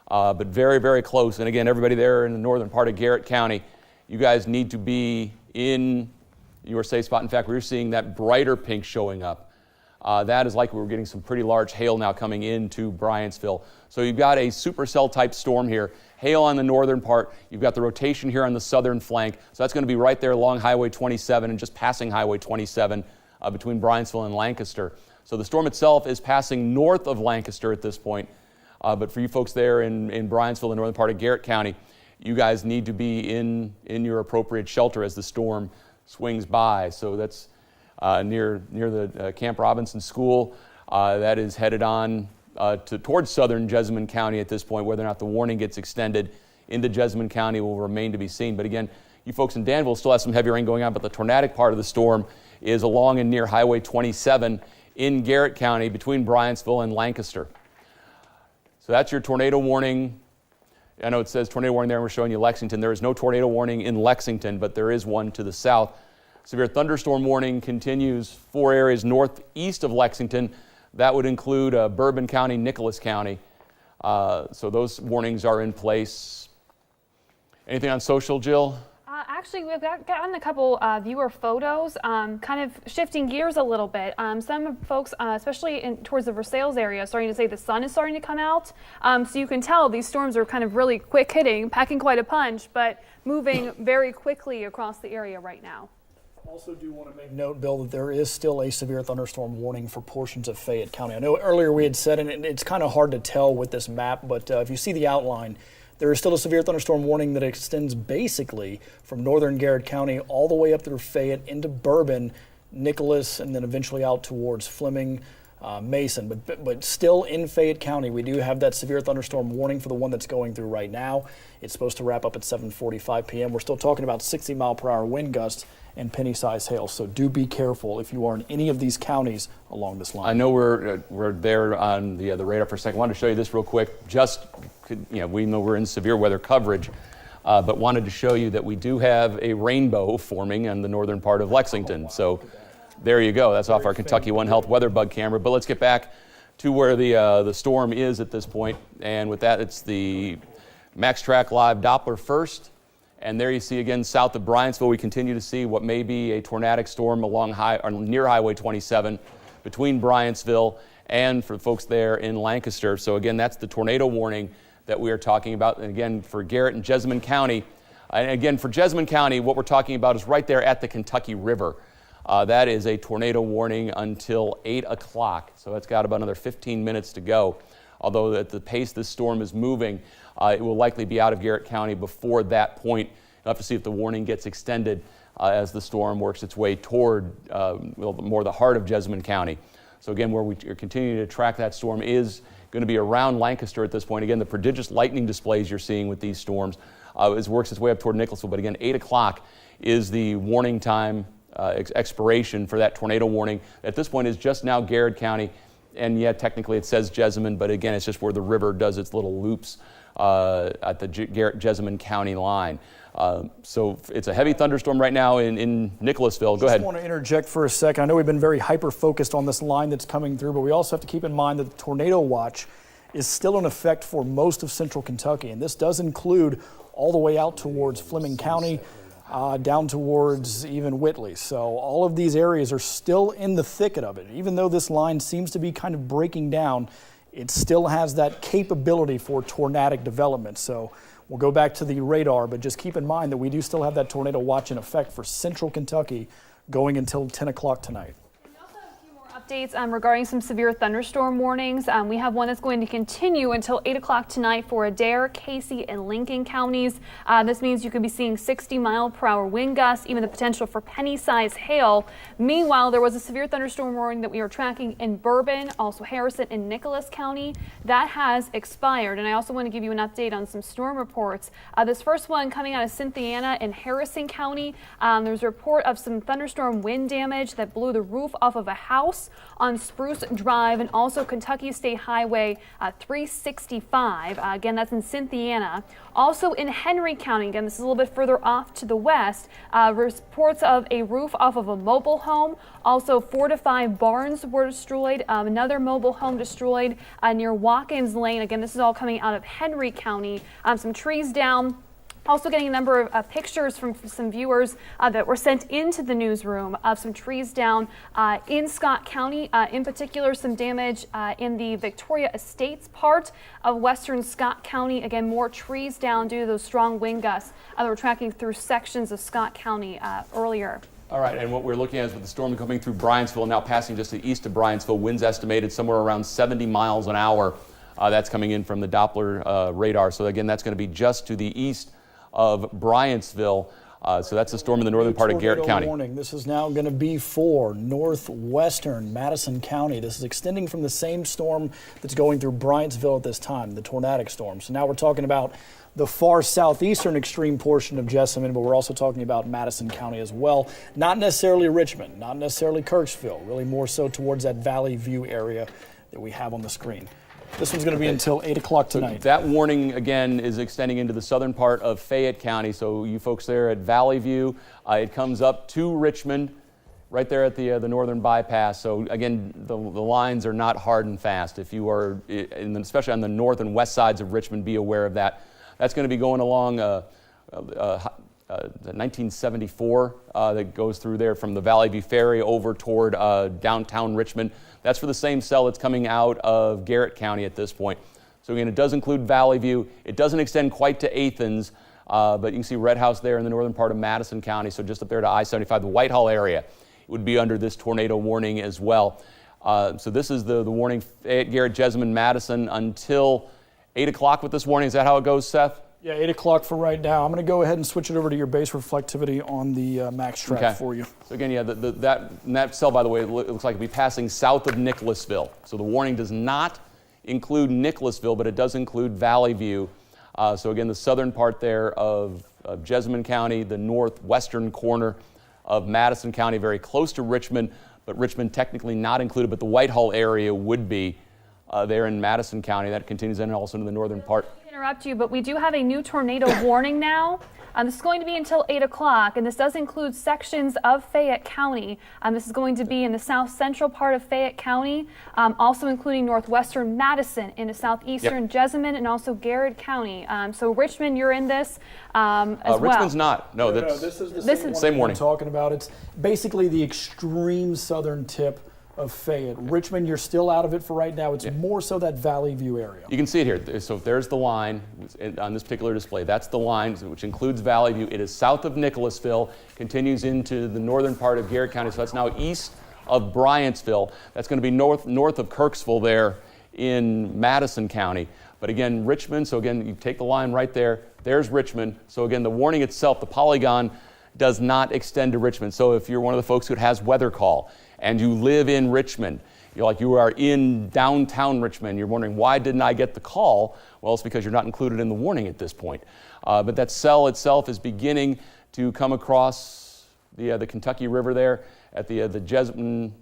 but very, very close. And again, everybody there in the northern part of Garrett County, you guys need to be in your safe spot. In fact, we're seeing that brighter pink showing up. That is likely we're getting some pretty large hail now coming into Bryanttsville. So you've got a supercell type storm here. Hail on the northern part. You've got the rotation here on the southern flank. So that's going to be right there along Highway 27 and just passing Highway 27 between Bryanttsville and Lancaster. So the storm itself is passing north of Lancaster at this point. But for you folks there in Bryanttsville, the northern part of Garrett County, you guys need to be in your appropriate shelter as the storm swings by. So that's near the Camp Robinson School. That is headed on towards southern Jessamine County at this point. Whether or not the warning gets extended into Jessamine County will remain to be seen. But again, you folks in Danville still have some heavy rain going on, but the tornadic part of the storm is along and near Highway 27 in Garrett County between Bryanttsville and Lancaster. So that's your tornado warning. I know it says tornado warning there, and we're showing you Lexington. There is no tornado warning in Lexington, but there is one to the south. Severe thunderstorm warning continues 4 areas northeast of Lexington. That would include Bourbon County, Nicholas County. So those warnings are in place. Anything on social, Jill? Actually, we've gotten a couple viewer photos, kind of shifting gears a little bit. Some folks, especially towards the Versailles area, are starting to say the sun is starting to come out. So you can tell these storms are kind of really quick hitting, packing quite a punch, but moving very quickly across the area right now. Also do want to make note, Bill, that there is still a severe thunderstorm warning for portions of Fayette County. I know earlier we had said, and it's kind of hard to tell with this map, but if you see the outline, there is still a severe thunderstorm warning that extends basically from northern Garrett County all the way up through Fayette into Bourbon, Nicholas, and then eventually out towards Fleming, Mason. But still in Fayette County, we do have that severe thunderstorm warning for the one that's going through right now. It's supposed to wrap up at 7:45 p.m. We're still talking about 60-mile-per-hour wind gusts and penny-sized hail. So do be careful if you are in any of these counties along this line. I know we're there on the radar for a second. I wanted to show you this real quick. Just, we know we're in severe weather coverage, but wanted to show you that we do have a rainbow forming on the northern part of Lexington. Oh, wow. So there you go. That's off our Kentucky One Health Weatherbug camera. But let's get back to where the storm is at this point. And with that, it's the Max Track Live Doppler first. And there you see again south of Bryanttsville, we continue to see what may be a tornadic storm along near Highway 27 between Bryanttsville and for folks there in Lancaster. So again, that's the tornado warning that we are talking about. And again, for Garrett and Jessamine County, and again for Jessamine County, what we're talking about is right there at the Kentucky River. That is a tornado warning until 8 o'clock. So it's got about another 15 minutes to go. Although at the pace this storm is moving, it will likely be out of Garrett County before that point. You'll have to see if the warning gets extended as the storm works its way toward more the heart of Jessamine County. So again, where we are continuing to track that storm is going to be around Lancaster at this point. Again, the prodigious lightning displays you're seeing with these storms as it works its way up toward Nicholasville. But again, 8 o'clock is the warning time expiration for that tornado warning. At this point is just now Garrett County. And yet, technically it says Jessamine, but again, it's just where the river does its little loops at the Garrett-Jessamine County line. So it's a heavy thunderstorm right now in Nicholasville. Go ahead. I just want to interject for a second. I know we've been very hyper-focused on this line that's coming through, but we also have to keep in mind that the tornado watch is still in effect for most of central Kentucky, and this does include all the way out towards Fleming County, down towards even Whitley. So all of these areas are still in the thicket of it. Even though this line seems to be kind of breaking down, it still has that capability for tornadic development. So we'll go back to the radar, but just keep in mind that we do still have that tornado watch in effect for central Kentucky going until 10 o'clock tonight. updates regarding some severe thunderstorm warnings. We have one that's going to continue until 8 o'clock tonight for Adair, Casey, and Lincoln counties. This means you could be seeing 60-mile-per-hour wind gusts, even the potential for penny-sized hail. Meanwhile, there was a severe thunderstorm warning that we are tracking in Bourbon, also Harrison and Nicholas County. That has expired. And I also want to give you an update on some storm reports. This first one coming out of Cynthiana in Harrison County. There's a report of some thunderstorm wind damage that blew the roof off of a house on Spruce Drive and also Kentucky State Highway 365. Again, that's in Cynthiana. Also in Henry County, again, this is a little bit further off to the west, reports of a roof off of a mobile home. Also 4 to 5 barns were destroyed. Another mobile home destroyed near Watkins Lane. Again, this is all coming out of Henry County. Some trees down. Also getting a number of pictures from some viewers that were sent into the newsroom of some trees down in Scott County. In particular, some damage in the Victoria Estates part of western Scott County. Again, more trees down due to those strong wind gusts that were tracking through sections of Scott County earlier. All right, and what we're looking at is with the storm coming through Bryanttsville, now passing just to the east of Bryanttsville, winds estimated somewhere around 70 miles an hour. That's coming in from the Doppler radar. So again, that's going to be just to the east of Bryanttsville. So that's the storm in the northern part of Garrett County. Warning. This is now going to be for northwestern Madison County. This is extending from the same storm that's going through Bryanttsville at this time, the tornadic storm. So now we're talking about the far southeastern extreme portion of Jessamine, but we're also talking about Madison County as well. Not necessarily Richmond, not necessarily Kirksville, really more so towards that Valley View area that we have on the screen. This one's going to be until 8 o'clock tonight. That warning, again, is extending into the southern part of Fayette County. So you folks there at Valley View, it comes up to Richmond, right there at the northern bypass. So again, the lines are not hard and fast. If you are, especially on the north and west sides of Richmond, be aware of that. That's going to be going along 1974 that goes through there from the Valley View Ferry over toward downtown Richmond. That's for the same cell that's coming out of Garrett County at this point. So again, it does include Valley View. It doesn't extend quite to Athens, but you can see Red House there in the northern part of Madison County, so just up there to I-75, the Whitehall area would be under this tornado warning as well. So this is the warning, Fayette, Garrett, Jessamine, Madison until 8 o'clock with this warning. Is that how it goes, Seth? Yeah, 8 o'clock for right now. I'm going to go ahead and switch it over to your base reflectivity on the max track for you. So again, yeah, that cell, by the way, it looks like it'll be passing south of Nicholasville. So the warning does not include Nicholasville, but it does include Valley View. So again, the southern part there of Jessamine County, the northwestern corner of Madison County, very close to Richmond, but Richmond technically not included, but the Whitehall area would be there in Madison County. That continues in also into the northern part. Interrupt you, but we do have a new tornado warning now. This is going to be until 8 o'clock, and this does include sections of Fayette County. This is going to be in the south central part of Fayette County, also including northwestern Madison, into southeastern Jessamine, and also Garrett County. So Richmond, you're in this as well. Richmond's not. No, this is the same warning I'm talking about. It's basically the extreme southern tip of Fayette. Richmond, you're still out of it for right now. It's more so that Valley View area. You can see it here. So there's the line on this particular display. That's the line, which includes Valley View. It is south of Nicholasville, continues into the northern part of Garrett County. So that's now east of Bryanttsville. That's going to be north of Kirksville there in Madison County. But again, Richmond, so again, you take the line right there. There's Richmond. So again, the warning itself, the polygon, does not extend to Richmond. So if you're one of the folks who has weather call and you live in Richmond, you are in downtown Richmond, you're wondering, why didn't I get the call? Well, it's because you're not included in the warning at this point. But that cell itself is beginning to come across the Kentucky River there at the Jessamine,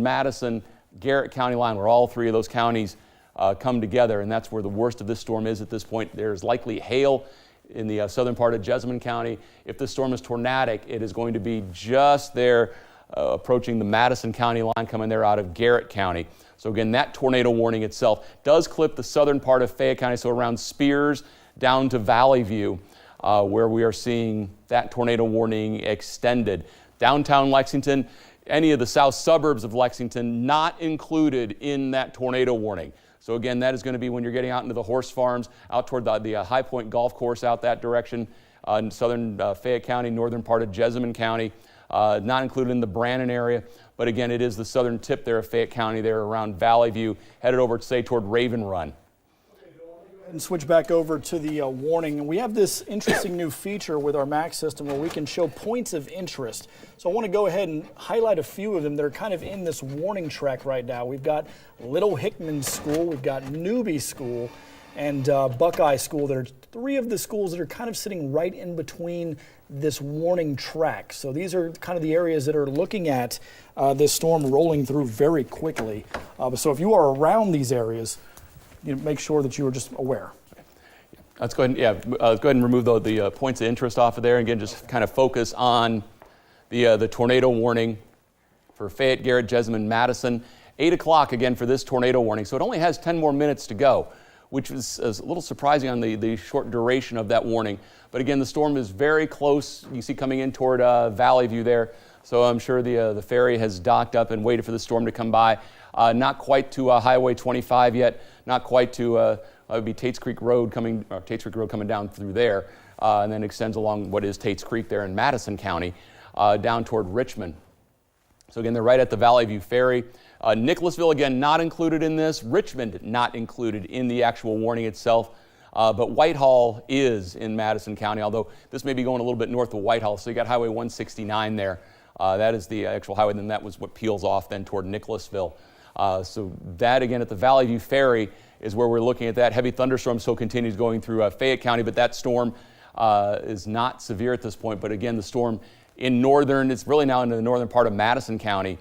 Madison, Garrett County line, where all three of those counties come together, and that's where the worst of this storm is at this point. There's likely hail in the southern part of Jessamine County. If this storm is tornadic, it is going to be just there approaching the Madison County line, coming there out of Garrett County. So again, that tornado warning itself does clip the southern part of Fayette County, so around Spears down to Valley View, where we are seeing that tornado warning extended. Downtown Lexington, any of the south suburbs of Lexington, not included in that tornado warning. So again, that is going to be when you're getting out into the horse farms, out toward the High Point Golf Course out that direction, in southern Fayette County, northern part of Jessamine County. not included in the Brannan area. But again, it is the southern tip there of Fayette County, there around Valley View, headed over, say, toward Raven Run. And switch back over to the warning. And we have this interesting new feature with our MAX system where we can show points of interest. So I want to go ahead and highlight a few of them that are kind of in this warning track right now. We've got Little Hickman School, we've got Newbie School, and Buckeye School. There are three of the schools that are kind of sitting right in between this warning track. So these are kind of the areas that are looking at this storm rolling through very quickly. So if you are around these areas, you make sure that you are just aware. Let's go ahead and, let's go ahead and remove the points of interest off of there, and again, just kind of focus on the tornado warning for Fayette, Garrett, Jessamine, Madison. 8 o'clock again for this tornado warning. So it only has 10 more minutes to go, which is a little surprising on the short duration of that warning. But again, the storm is very close. You see coming in toward Valley View there. So I'm sure the ferry has docked up and waited for the storm to come by. Not quite to Highway 25 yet. Not quite to it would be Tates Creek Road coming down through there, and then extends along what is Tates Creek there in Madison County, down toward Richmond. So again, they're right at the Valley View Ferry. Nicholasville, again, not included in this. Richmond, not included in the actual warning itself. But Whitehall is in Madison County, although this may be going a little bit north of Whitehall. So you got Highway 169 there. That is the actual highway, and then that was what peels off then toward Nicholasville. So that, again, at the Valley View Ferry is where we're looking at that. Heavy thunderstorm still continues going through Fayette County, but that storm is not severe at this point. But again, the storm in northern, it's really now into the northern part of Madison County,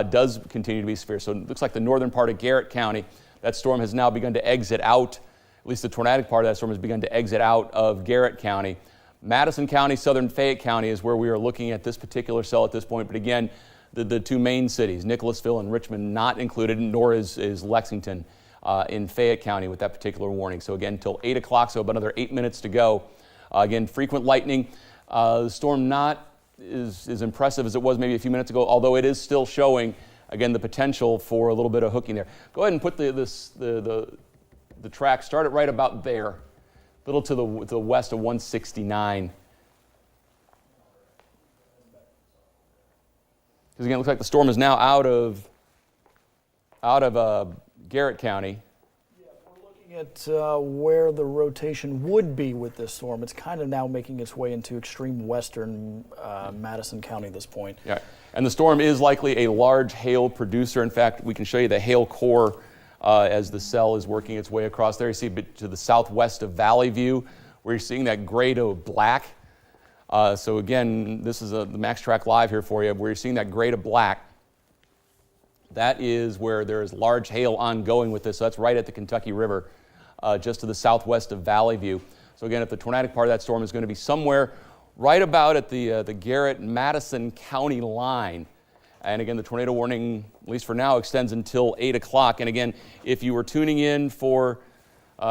does continue to be severe. So it looks like the northern part of Garrett County, that storm has now begun to exit out, at least the tornadic part of that storm has begun to exit out of Garrett County. Madison County, southern Fayette County is where we are looking at this particular cell at this point. But again, the two main cities, Nicholasville and Richmond, not included, nor is Lexington in Fayette County with that particular warning. So again, until 8 o'clock, so about another 8 minutes to go. Again, frequent lightning. The storm not as impressive as it was maybe a few minutes ago, although it is still showing, again, the potential for a little bit of hooking there. Go ahead and put the track, start it right about there, a little to the west of 169. Because again, it looks like the storm is now out of Garrett County. Yeah, we're looking at where the rotation would be with this storm. It's kind of now making its way into extreme western Madison County at this point. Yeah, and the storm is likely a large hail producer. In fact, we can show you the hail core as the cell is working its way across there. You see a bit to the southwest of Valley View, where you're seeing that gray to black. So again, this is the Max Track Live here for you, where you're seeing that gray to black. That is where there is large hail ongoing with this. So that's right at the Kentucky River, just to the southwest of Valley View. So again, if the tornadic part of that storm is going to be somewhere right about at the Garrett-Madison County line. And again, the tornado warning, at least for now, extends until 8 o'clock. And again, if you were tuning in for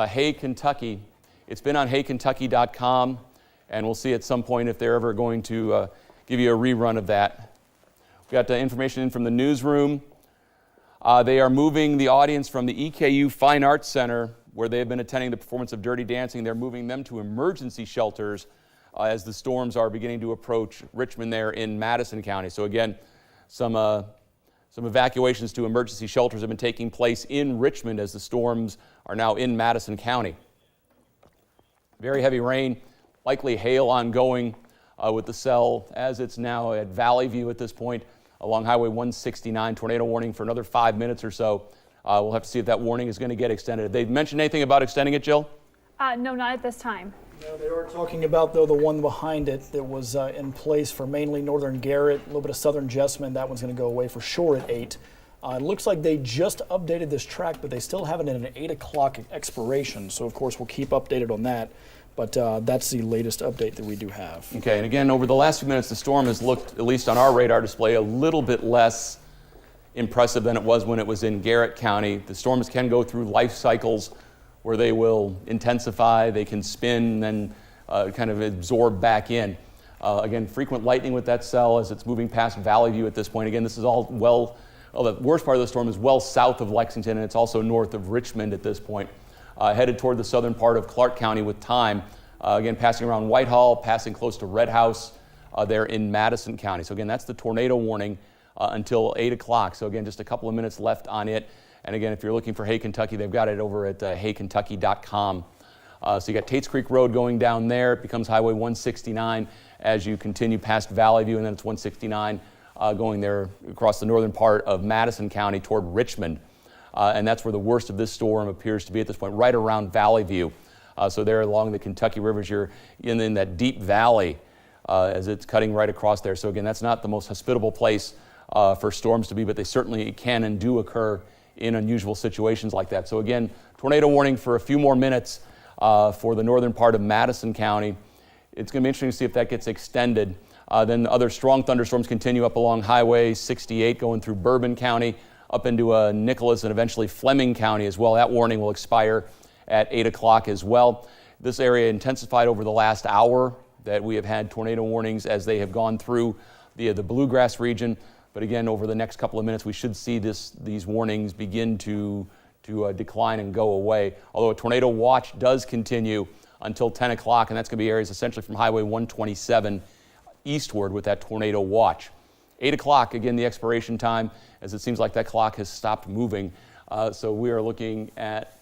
Hey Kentucky, it's been on heykentucky.com. And we'll see at some point if they're ever going to give you a rerun of that. We got information in from the newsroom. They are moving the audience from the EKU Fine Arts Center, where they have been attending the performance of Dirty Dancing. They're moving them to emergency shelters as the storms are beginning to approach Richmond there in Madison County. So again, some evacuations to emergency shelters have been taking place in Richmond as the storms are now in Madison County. Very heavy rain. Likely hail ongoing with the cell as it's now at Valley View at this point along Highway 169. Tornado warning for another 5 minutes or so. We'll have to see if that warning is going to get extended. Have they mentioned anything about extending it, Jill? No, not at this time. No, they are talking about, though, the one behind it that was in place for mainly northern Garrett, a little bit of southern Jessamine. That one's going to go away for sure at 8. It looks like they just updated this track, but they still have it at an 8 o'clock expiration. So, of course, we'll keep updated on that. But that's the latest update that we do have. Okay, and again, over the last few minutes, the storm has looked, at least on our radar display, a little bit less impressive than it was when it was in Garrett County. The storms can go through life cycles where they will intensify, they can spin, then kind of absorb back in. Again, frequent lightning with that cell as it's moving past Valley View at this point. Again, this is all the worst part of the storm is well south of Lexington, and it's also north of Richmond at this point. Headed toward the southern part of Clark County with time. Again, passing around Whitehall, passing close to Red House, there in Madison County. So again, that's the tornado warning until 8 o'clock. So again, just a couple of minutes left on it. And again, if you're looking for Hay Kentucky, they've got it over at haykentucky.com. So you got Tates Creek Road going down there. It becomes Highway 169 as you continue past Valley View, and then it's 169 going there across the northern part of Madison County toward Richmond. And that's where the worst of this storm appears to be at this point, right around Valley View. So there along the Kentucky rivers, you're in that deep valley as it's cutting right across there. So again, that's not the most hospitable place for storms to be, but they certainly can and do occur in unusual situations like that. So again, tornado warning for a few more minutes for the northern part of Madison County. It's going to be interesting to see if that gets extended. Then other strong thunderstorms continue up along Highway 68 going through Bourbon County up into Nicholas and eventually Fleming County as well. That warning will expire at 8 o'clock as well. This area intensified over the last hour that we have had tornado warnings as they have gone through the bluegrass region. But again, over the next couple of minutes, we should see these warnings begin to decline and go away. Although a tornado watch does continue until 10 o'clock, and that's going to be areas essentially from Highway 127 eastward with that tornado watch. 8 o'clock, again, the expiration time, as it seems like that clock has stopped moving. So we are looking at,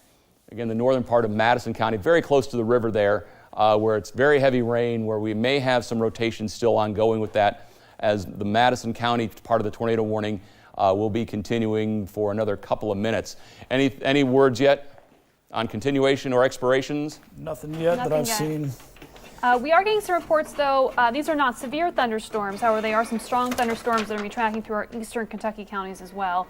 again, the northern part of Madison County, very close to the river there, where it's very heavy rain, where we may have some rotation still ongoing with that, as the Madison County part of the tornado warning will be continuing for another couple of minutes. Any words yet on continuation or expirations? Nothing yet that I've seen. We are getting some reports, though. These are not severe thunderstorms. However, they are some strong thunderstorms that are going to be tracking through our eastern Kentucky counties as well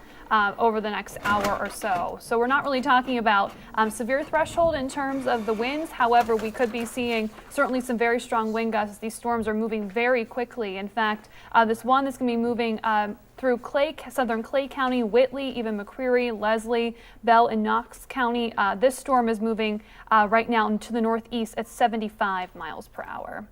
over the next hour or so. So we're not really talking about severe threshold in terms of the winds. However, we could be seeing certainly some very strong wind gusts. These storms are moving very quickly. In fact, this one that's going to be moving through southern Clay County, Whitley, even McCreary, Leslie, Bell, and Knox County. This storm is moving right now to the northeast at 75 miles per hour.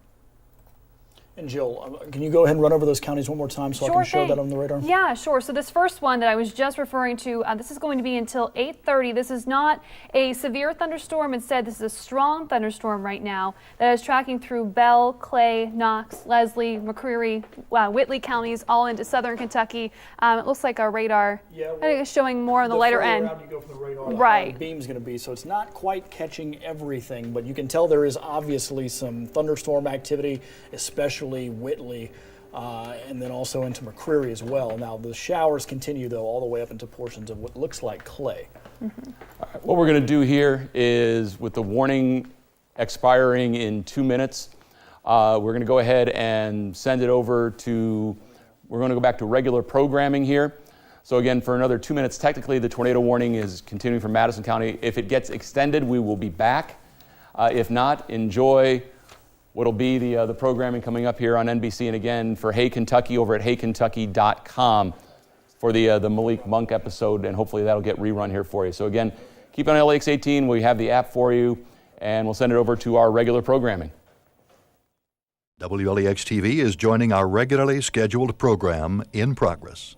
And Jill, can you go ahead and run over those counties one more time so I can show that on the radar? Yeah, sure. So this first one that I was just referring to, this is going to be until 8:30. This is not a severe thunderstorm. Instead, this is a strong thunderstorm right now that is tracking through Bell, Clay, Knox, Leslie, McCreary, Whitley counties, all into southern Kentucky. It looks like our radar I think it's showing more on the lighter end. You go from the radar, right. The beam's going to be, so it's not quite catching everything, but you can tell there is obviously some thunderstorm activity, especially Whitley, and then also into McCreary as well. Now the showers continue though all the way up into portions of what looks like Clay. Mm-hmm. What we're going to do here is, with the warning expiring in 2 minutes, we're going to go ahead and send it over to, we're going to go back to regular programming here. So again, for another 2 minutes, technically the tornado warning is continuing from Madison County. If it gets extended, we will be back. If not, enjoy what'll be the programming coming up here on NBC, and again for Hay Kentucky over at haykentucky.com for the Malik Monk episode, and hopefully that'll get rerun here for you. So again, keep on LEX-18. We have the app for you, and we'll send it over to our regular programming. WLEX-TV is joining our regularly scheduled program In Progress.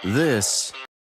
This